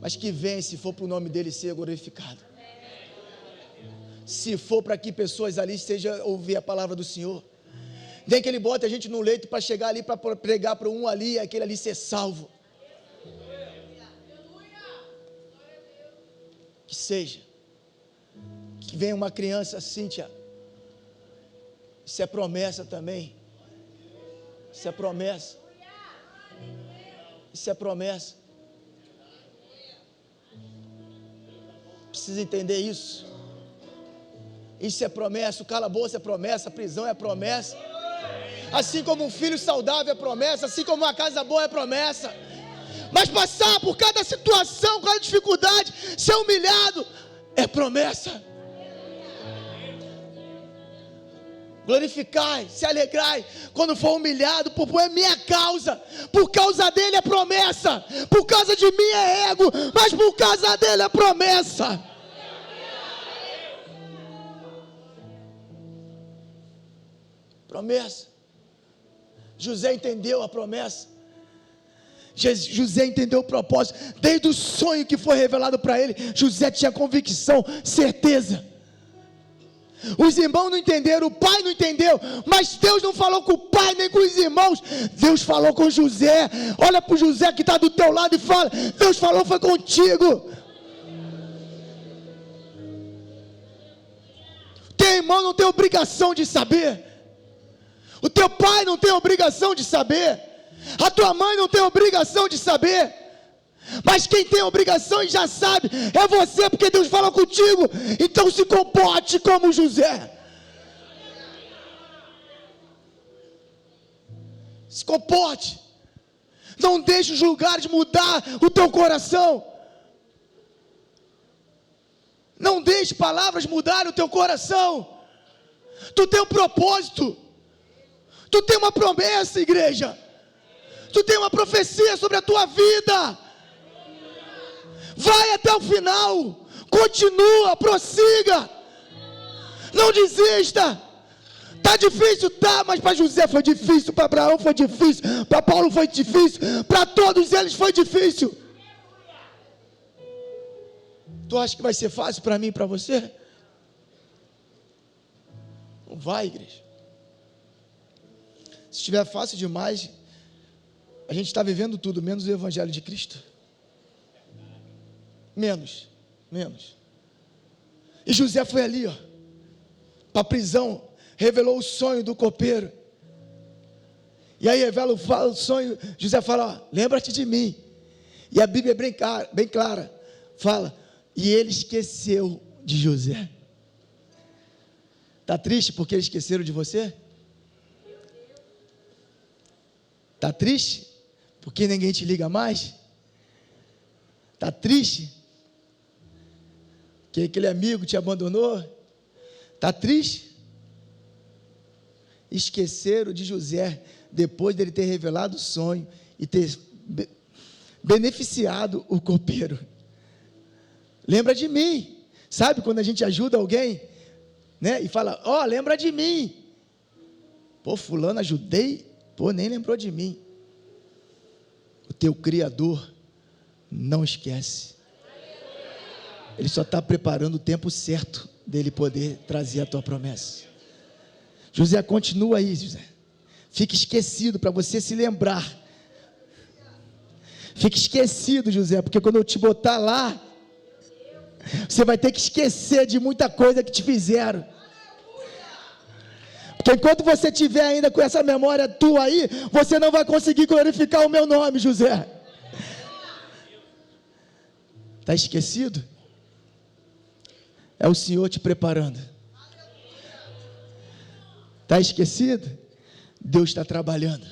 Mas que venha, se for para o nome dele ser glorificado. Se for para que pessoas ali estejam ouvir a palavra do Senhor. Nem que ele bote a gente no leito para chegar ali, para pregar para um ali e aquele ali ser salvo. Que seja. Que venha uma criança, Cíntia. Isso é promessa também. Isso é promessa. Isso é promessa. Precisa entender isso. Isso é promessa. O calabouço é promessa. A prisão é promessa. Assim como um filho saudável é promessa. Assim como uma casa boa é promessa. Mas passar por cada situação, cada dificuldade, ser humilhado, é promessa. Glorificai, se alegrai, quando for humilhado, por minha causa, por causa dele é promessa, por causa de mim é ego, mas por causa dele é promessa. Promessa. José entendeu a promessa. José entendeu o propósito. Desde o sonho que foi revelado para ele, José tinha convicção, certeza. Os irmãos não entenderam, o pai não entendeu, mas Deus não falou com o pai nem com os irmãos. Deus falou com José. Olha para o José que está do teu lado e fala: Deus falou, foi contigo. Teu irmão não tem obrigação de saber. O teu pai não tem obrigação de saber. A tua mãe não tem obrigação de saber. Mas quem tem obrigação e já sabe é você, porque Deus fala contigo. Então se comporte como José. Se comporte. Não deixe os lugares mudar o teu coração. Não deixe palavras mudarem o teu coração. Tu tem um propósito. Tu tem uma promessa, igreja. Tu tem uma profecia sobre a tua vida. Vai até o final. Continua, prossiga. Não desista. Tá difícil, tá, mas para José foi difícil, para Abraão foi difícil, para Paulo foi difícil, para todos eles foi difícil. Tu acha que vai ser fácil para mim e para você? Não vai, igreja. Se estiver fácil demais, a gente está vivendo tudo, menos o Evangelho de Cristo. Menos. E José foi ali, ó, para a prisão, revelou o sonho do copeiro. E aí revela o sonho, José fala: ó, lembra-te de mim. E a Bíblia é bem clara, fala: e ele esqueceu de José. Está triste porque eles esqueceram de você? Está triste porque ninguém te liga mais? Está triste que aquele amigo te abandonou? Está triste? Esqueceram de José depois dele ter revelado o sonho e ter beneficiado o copeiro. Lembra de mim. Sabe quando a gente ajuda alguém, né, e fala: ó, lembra de mim. Pô, fulano ajudei, pô, nem lembrou de mim. O teu Criador não esquece. Ele só está preparando o tempo certo dele poder trazer a tua promessa. José, continua aí, José. Fique esquecido para você se lembrar. Fique esquecido, José, porque quando eu te botar lá, Você vai ter que esquecer de muita coisa que te fizeram. Porque enquanto você estiver ainda com essa memória tua aí, você não vai conseguir glorificar o meu nome, José. Está esquecido? É o Senhor te preparando. Está esquecido? Deus está trabalhando.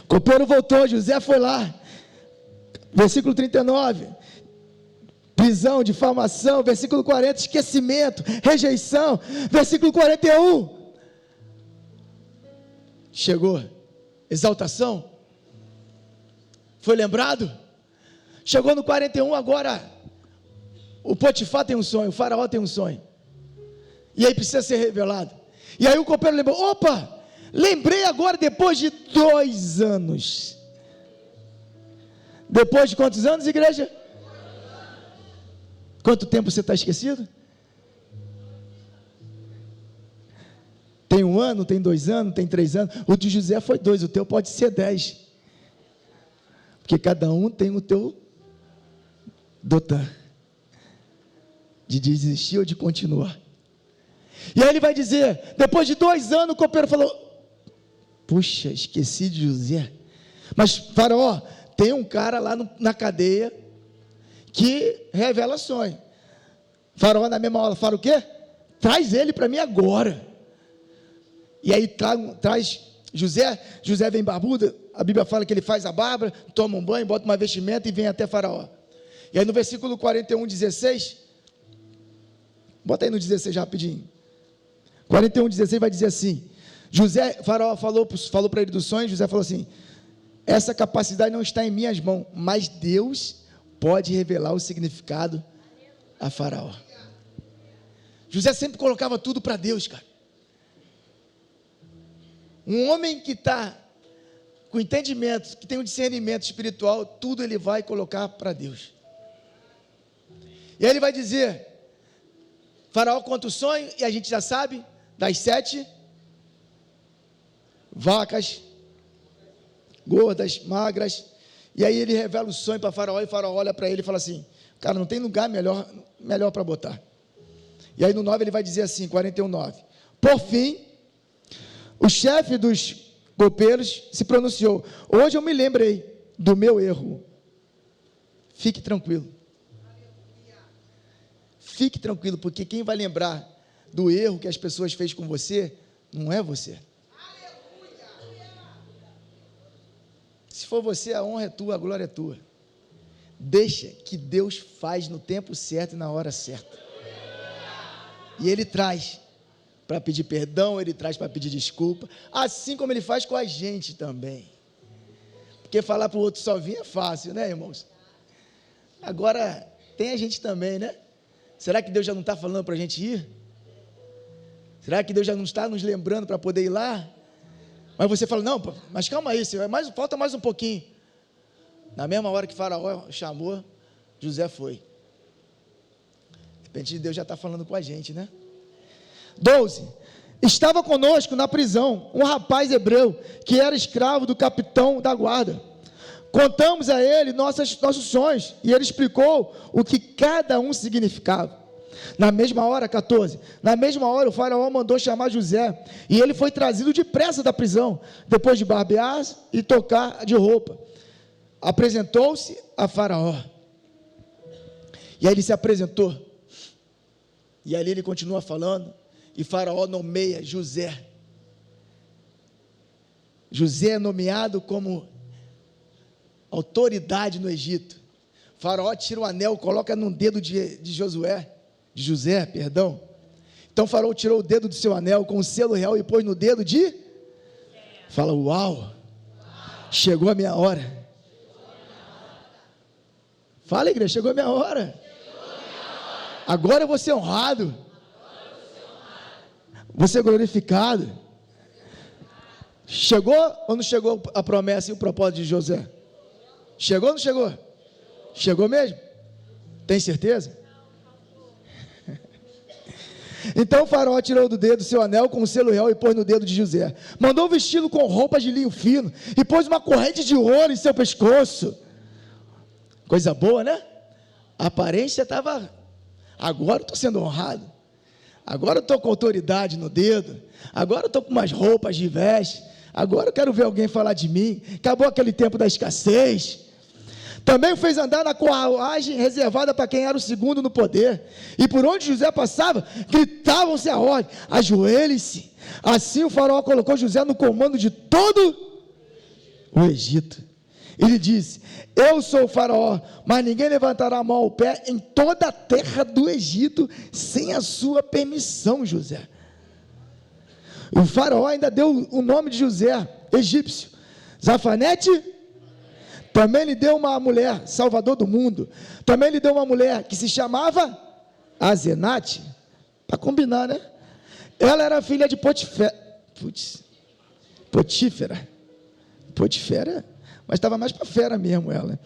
O copeiro voltou, José foi lá. Versículo 39. Prisão, difamação. Versículo 40, esquecimento, rejeição. Versículo 41. Chegou. Exaltação. Foi lembrado? Chegou no 41, agora o Potifar tem um sonho, o faraó tem um sonho. E aí precisa ser revelado. E aí o copeiro lembrou, opa, lembrei agora depois de 2 anos. Depois de quantos anos, igreja? Quanto tempo você está esquecido? Tem 1 ano, tem 2 anos, tem 3 anos. O de José foi 2, o teu pode ser 10. Porque cada um tem o teu dotar de desistir ou de continuar. E aí ele vai dizer, depois de 2 anos, o copeiro falou, puxa, esqueci de José. Mas faraó, tem um cara lá na cadeia que revela sonho. Faraó na mesma hora fala o quê? Traz ele para mim agora. E aí traz José. José vem barbudo. A Bíblia fala que ele faz a barba, toma um banho, bota uma vestimenta e vem até Faraó. E aí no versículo 41, 16, bota aí no 16 rapidinho. 41, 16 vai dizer assim, Faraó falou para ele do sonho, José falou assim, essa capacidade não está em minhas mãos, mas Deus pode revelar o significado a Faraó. José sempre colocava tudo para Deus, cara. Um homem que está com entendimento, que tem um discernimento espiritual, tudo ele vai colocar para Deus. E aí ele vai dizer, Faraó conta o sonho, e a gente já sabe, das 7 vacas, gordas, magras, e aí ele revela o sonho para Faraó, e Faraó olha para ele e fala assim, cara, não tem lugar melhor para botar. E aí no 9 ele vai dizer assim, 41:9, por fim, o chefe dos copeiros se pronunciou, hoje eu me lembrei do meu erro, fique tranquilo, porque quem vai lembrar do erro que as pessoas fez com você, não é você. Se for você, a honra é tua, a glória é tua. Deixa que Deus faz no tempo certo e na hora certa. E Ele traz para pedir perdão, Ele traz para pedir desculpa, assim como Ele faz com a gente também. Porque falar para o outro só vir é fácil, né, irmãos? Agora, tem a gente também, né? Será que Deus já não está falando para a gente ir? Será que Deus já não está nos lembrando para poder ir lá? Mas você fala, não, mas calma aí, Senhor, falta mais um pouquinho. Na mesma hora que Faraó chamou, José foi. De repente Deus já está falando com a gente, né? 12. Estava conosco na prisão um rapaz hebreu, que era escravo do capitão da guarda. Contamos a ele nossos sonhos, e ele explicou o que cada um significava. Na mesma hora, 14, na mesma hora o faraó mandou chamar José, e ele foi trazido depressa da prisão, depois de barbear e tocar de roupa. Apresentou-se a Faraó, e aí ele se apresentou, e ali ele continua falando, e Faraó nomeia José. José é nomeado como autoridade no Egito. Faraó tira o anel, coloca no dedo de José, perdão. Então Faraó tirou o dedo do seu anel com o selo real e pôs no dedo de... Fala, uau, chegou a minha hora. Fala, igreja, chegou a minha hora. Agora eu vou ser honrado. Vou ser glorificado. Chegou ou não chegou a promessa e o propósito de José? Chegou ou não chegou? Chegou mesmo? Tem certeza? Então o faraó tirou do dedo seu anel com o selo real e pôs no dedo de José. Mandou vesti-lo com roupas de linho fino e pôs uma corrente de ouro em seu pescoço. Coisa boa, né? A aparência estava, agora eu estou sendo honrado, agora eu estou com autoridade no dedo, agora eu estou com umas roupas de veste, agora eu quero ver alguém falar de mim, acabou aquele tempo da escassez. Também o fez andar na carruagem reservada para quem era o segundo no poder, e por onde José passava, gritavam-se a ordem, ajoelhe-se. Assim o faraó colocou José no comando de todo o Egito. Ele disse: eu sou o faraó, mas ninguém levantará a mão ao pé em toda a terra do Egito, sem a sua permissão, José. O faraó ainda deu o nome de José, egípcio, Zafanete. Também lhe deu uma mulher, salvador do mundo. Também lhe deu uma mulher que se chamava Azenate, para combinar, né? Ela era filha de Potifera, mas estava mais para fera mesmo ela.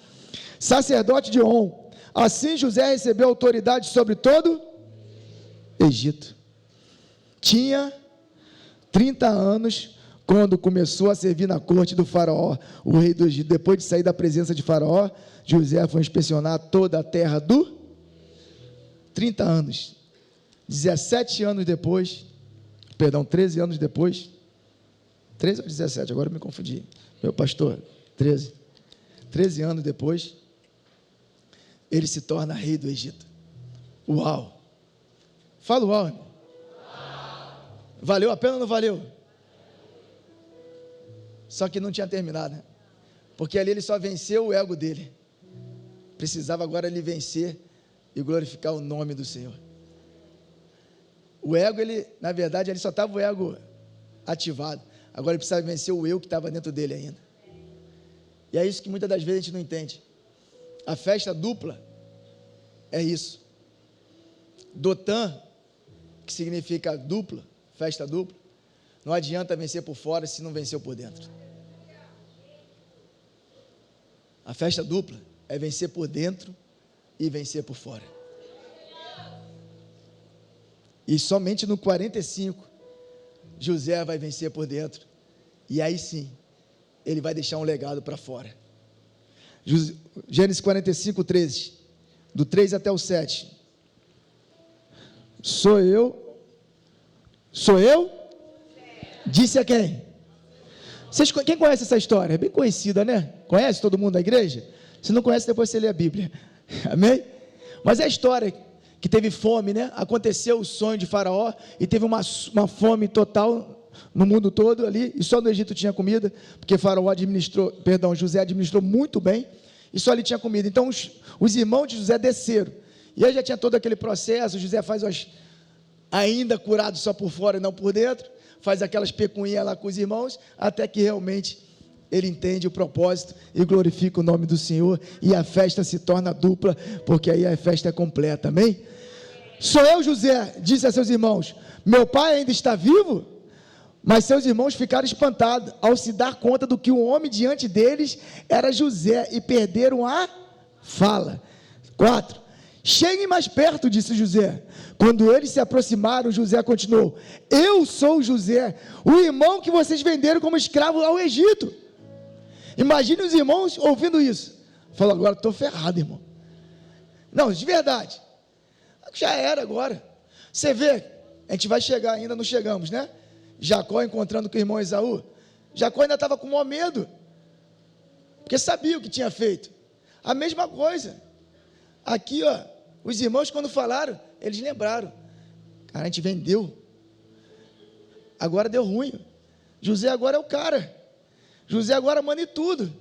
Sacerdote de On. Assim José recebeu autoridade sobre todo Egito. Tinha 30 anos quando começou a servir na corte do faraó, o rei do Egito. Depois de sair da presença de faraó, José foi inspecionar toda a terra do 30 anos. 13 anos depois, 13 ou 17, agora eu me confundi, meu pastor, 13 anos depois, ele se torna rei do Egito. Uau! Fala uau, irmão. Valeu a pena ou não valeu? Só que não tinha terminado, né? Porque ali ele só venceu o ego dele, precisava agora ele vencer e glorificar o nome do Senhor. O ego, ele, na verdade, ele só estava o ego ativado, agora ele precisava vencer o eu que estava dentro dele ainda. E é isso que muitas das vezes a gente não entende. A festa dupla é isso. Dotan, que significa dupla, festa dupla, não adianta vencer por fora se não venceu por dentro. A festa dupla é vencer por dentro e vencer por fora. E somente no 45, José vai vencer por dentro. E aí sim, ele vai deixar um legado para fora. Gênesis 45, 13. Do 3 até o 7. Sou eu? Disse a quem? Quem conhece essa história? É bem conhecida, né? Conhece todo mundo da igreja? Se não conhece, depois você lê a Bíblia. Amém? Mas é a história que teve fome, né? Aconteceu o sonho de Faraó e teve uma fome total no mundo todo ali, e só no Egito tinha comida, porque José administrou muito bem, e só ali tinha comida. Então os irmãos de José desceram, e aí já tinha todo aquele processo. José faz ainda curado só por fora e não por dentro, faz aquelas pecuinhas lá com os irmãos, até que realmente ele entende o propósito e glorifica o nome do Senhor, e a festa se torna dupla, porque aí a festa é completa. Amém? Sou eu, José, disse a seus irmãos, meu pai ainda está vivo? Mas seus irmãos ficaram espantados ao se dar conta do que o homem diante deles era José, e perderam a fala. 4. Cheguem mais perto, disse José. Quando eles se aproximaram, José continuou: eu sou José, o irmão que vocês venderam como escravo ao Egito. Imagine os irmãos ouvindo isso. Falou: agora estou ferrado, irmão. Não, de verdade. Já era agora. Você vê, a gente vai chegar ainda, não chegamos, né? Jacó encontrando com o irmão Esaú. Jacó ainda estava com o maior medo, porque sabia o que tinha feito. A mesma coisa. Aqui, ó, os irmãos quando falaram, eles lembraram. Cara, a gente vendeu. Agora deu ruim. José agora é o cara. José agora manda em tudo.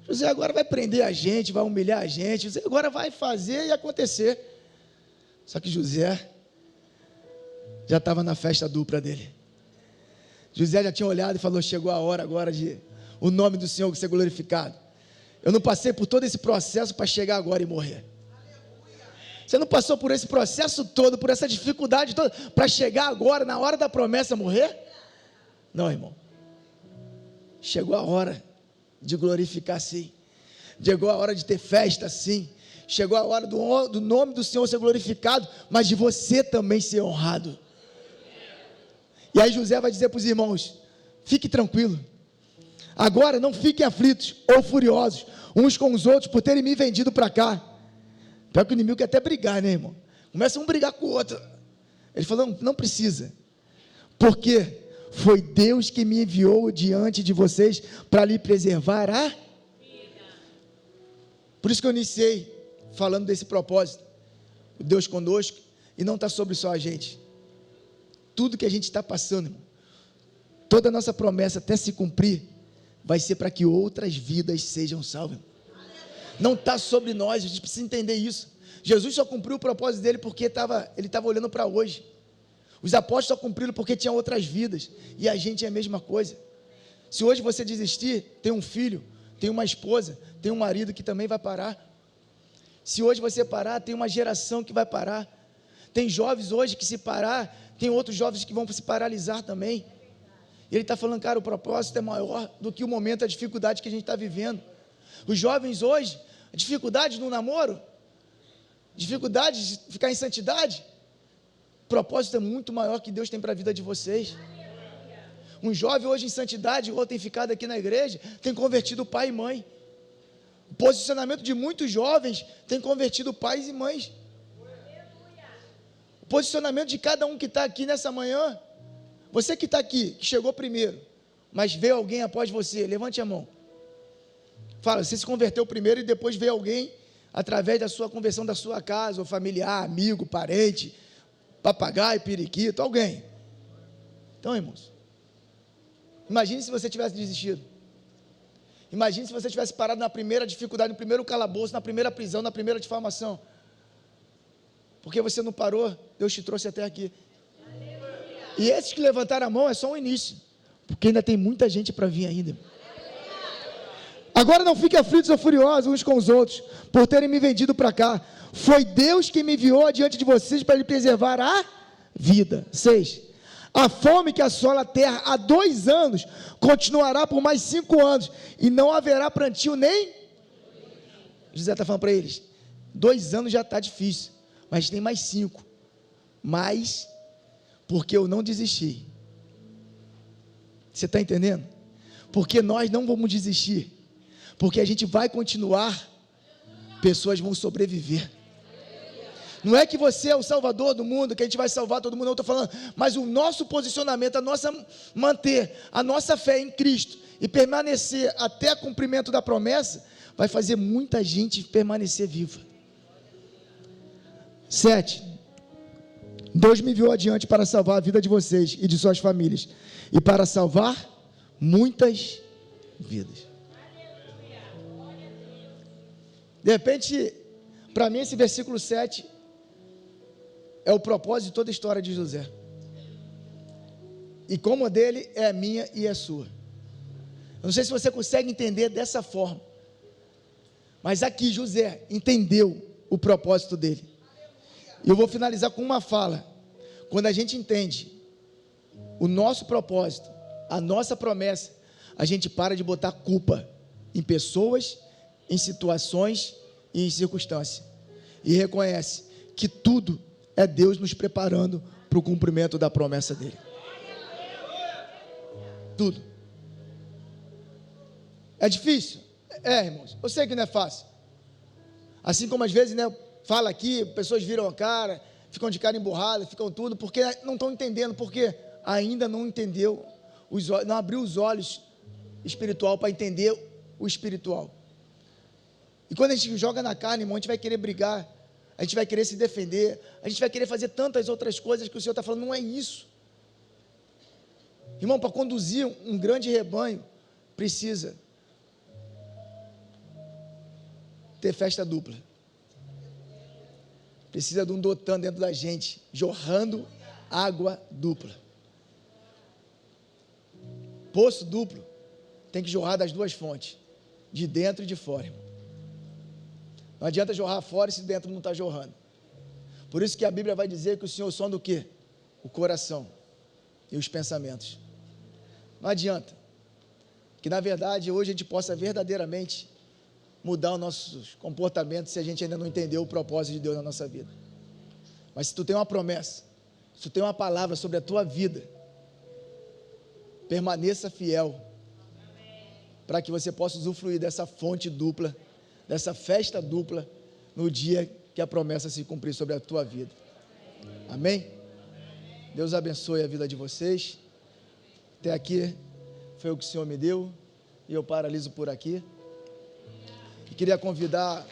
José agora vai prender a gente, vai humilhar a gente. José agora vai fazer e acontecer. Só que José já estava na festa dupla dele. José já tinha olhado e falou: chegou a hora agora de o nome do Senhor ser glorificado. Eu não passei por todo esse processo para chegar agora e morrer. Você não passou por esse processo todo, por essa dificuldade toda, para chegar agora, na hora da promessa, morrer? Não, irmão. Chegou a hora de glorificar, sim. Chegou a hora de ter festa, sim. Chegou a hora do nome do Senhor ser glorificado, mas de você também ser honrado. E aí José vai dizer para os irmãos: fique tranquilo. Agora não fiquem aflitos ou furiosos uns com os outros por terem me vendido para cá. Pior que o inimigo quer até brigar, né, irmão? Começa um a brigar com o outro. Ele falou, não precisa. Porque foi Deus que me enviou diante de vocês para lhe preservar a vida. Por isso que eu iniciei falando desse propósito. O Deus conosco, e não está sobre só a gente. Tudo que a gente está passando, irmão, toda a nossa promessa até se cumprir, vai ser para que outras vidas sejam salvas. Não está sobre nós, a gente precisa entender isso. Jesus só cumpriu o propósito dele porque ele estava olhando para hoje. Os apóstolos só cumpriram porque tinham outras vidas, e a gente é a mesma coisa. Se hoje você desistir, tem um filho, tem uma esposa, tem um marido que também vai parar. Se hoje você parar, tem uma geração que vai parar. Tem jovens hoje que se parar, tem outros jovens que vão se paralisar também. E ele está falando, cara, o propósito é maior do que o momento, a dificuldade que a gente está vivendo. Os jovens hoje, a dificuldade no namoro, dificuldade de ficar em santidade, o propósito é muito maior que Deus tem para a vida de vocês. Um jovem hoje em santidade, igual tem ficado aqui na igreja, tem convertido pai e mãe. O posicionamento de muitos jovens tem convertido pais e mães. O posicionamento de cada um que está aqui nessa manhã, você que está aqui, que chegou primeiro, mas veio alguém após você, levante a mão. Fala, você se converteu primeiro e depois veio alguém através da sua conversão da sua casa, ou familiar, amigo, parente, papagaio, periquito, alguém. Então, irmãos, imagine se você tivesse desistido. Imagine se você tivesse parado na primeira dificuldade, no primeiro calabouço, na primeira prisão, na primeira difamação. Porque você não parou, Deus te trouxe até aqui. E esses que levantaram a mão é só o início, porque ainda tem muita gente para vir ainda. Agora não fiquem aflitos ou furiosos uns com os outros, por terem me vendido para cá. Foi Deus que me enviou adiante de vocês para lhe preservar a vida. 6. A fome que assola a terra há 2 anos, continuará por mais 5 anos, e não haverá plantio nem... José está falando para eles, 2 anos já está difícil, mas tem mais 5, mas, porque eu não desisti. Você está entendendo? Porque nós não vamos desistir, porque a gente vai continuar, pessoas vão sobreviver. Não é que você é o salvador do mundo, que a gente vai salvar todo mundo, não estou falando, mas o nosso posicionamento, manter a nossa fé em Cristo e permanecer até o cumprimento da promessa, vai fazer muita gente permanecer viva. 7. Deus me enviou adiante para salvar a vida de vocês e de suas famílias, e para salvar muitas vidas. De repente, para mim esse versículo 7 é o propósito de toda a história de José. E como a dele é a minha e a sua. Eu não sei se você consegue entender dessa forma. Mas aqui José entendeu o propósito dele. E eu vou finalizar com uma fala. Quando a gente entende o nosso propósito, a nossa promessa, a gente para de botar culpa em pessoas, em situações e em circunstâncias. E reconhece que tudo é Deus nos preparando para o cumprimento da promessa dele. Tudo. É difícil? É, irmãos. Eu sei que não é fácil. Assim como às vezes, né, fala aqui, pessoas viram a cara, ficam de cara emburrada, ficam tudo, porque não estão entendendo, porque ainda não entendeu, não abriu os olhos espiritual para entender o espiritual. E quando a gente joga na carne, irmão, a gente vai querer brigar, a gente vai querer se defender, a gente vai querer fazer tantas outras coisas que o Senhor está falando, não é isso. Irmão, para conduzir um grande rebanho, precisa ter festa dupla. Precisa de um dotão dentro da gente, jorrando água dupla. Poço duplo tem que jorrar das duas fontes, de dentro e de fora, irmão. Não adianta jorrar fora se dentro não está jorrando. Por isso que a Bíblia vai dizer que o Senhor sonda o quê? O coração e os pensamentos. Não adianta. Que na verdade hoje a gente possa verdadeiramente mudar os nossos comportamentos se a gente ainda não entendeu o propósito de Deus na nossa vida. Mas se tu tem uma promessa, se tu tem uma palavra sobre a tua vida, permaneça fiel, para que você possa usufruir dessa fonte dupla, dessa festa dupla, no dia que a promessa se cumprir sobre a tua vida. Amém? Deus abençoe a vida de vocês. Até aqui foi o que o Senhor me deu, e eu paraliso por aqui. E queria convidar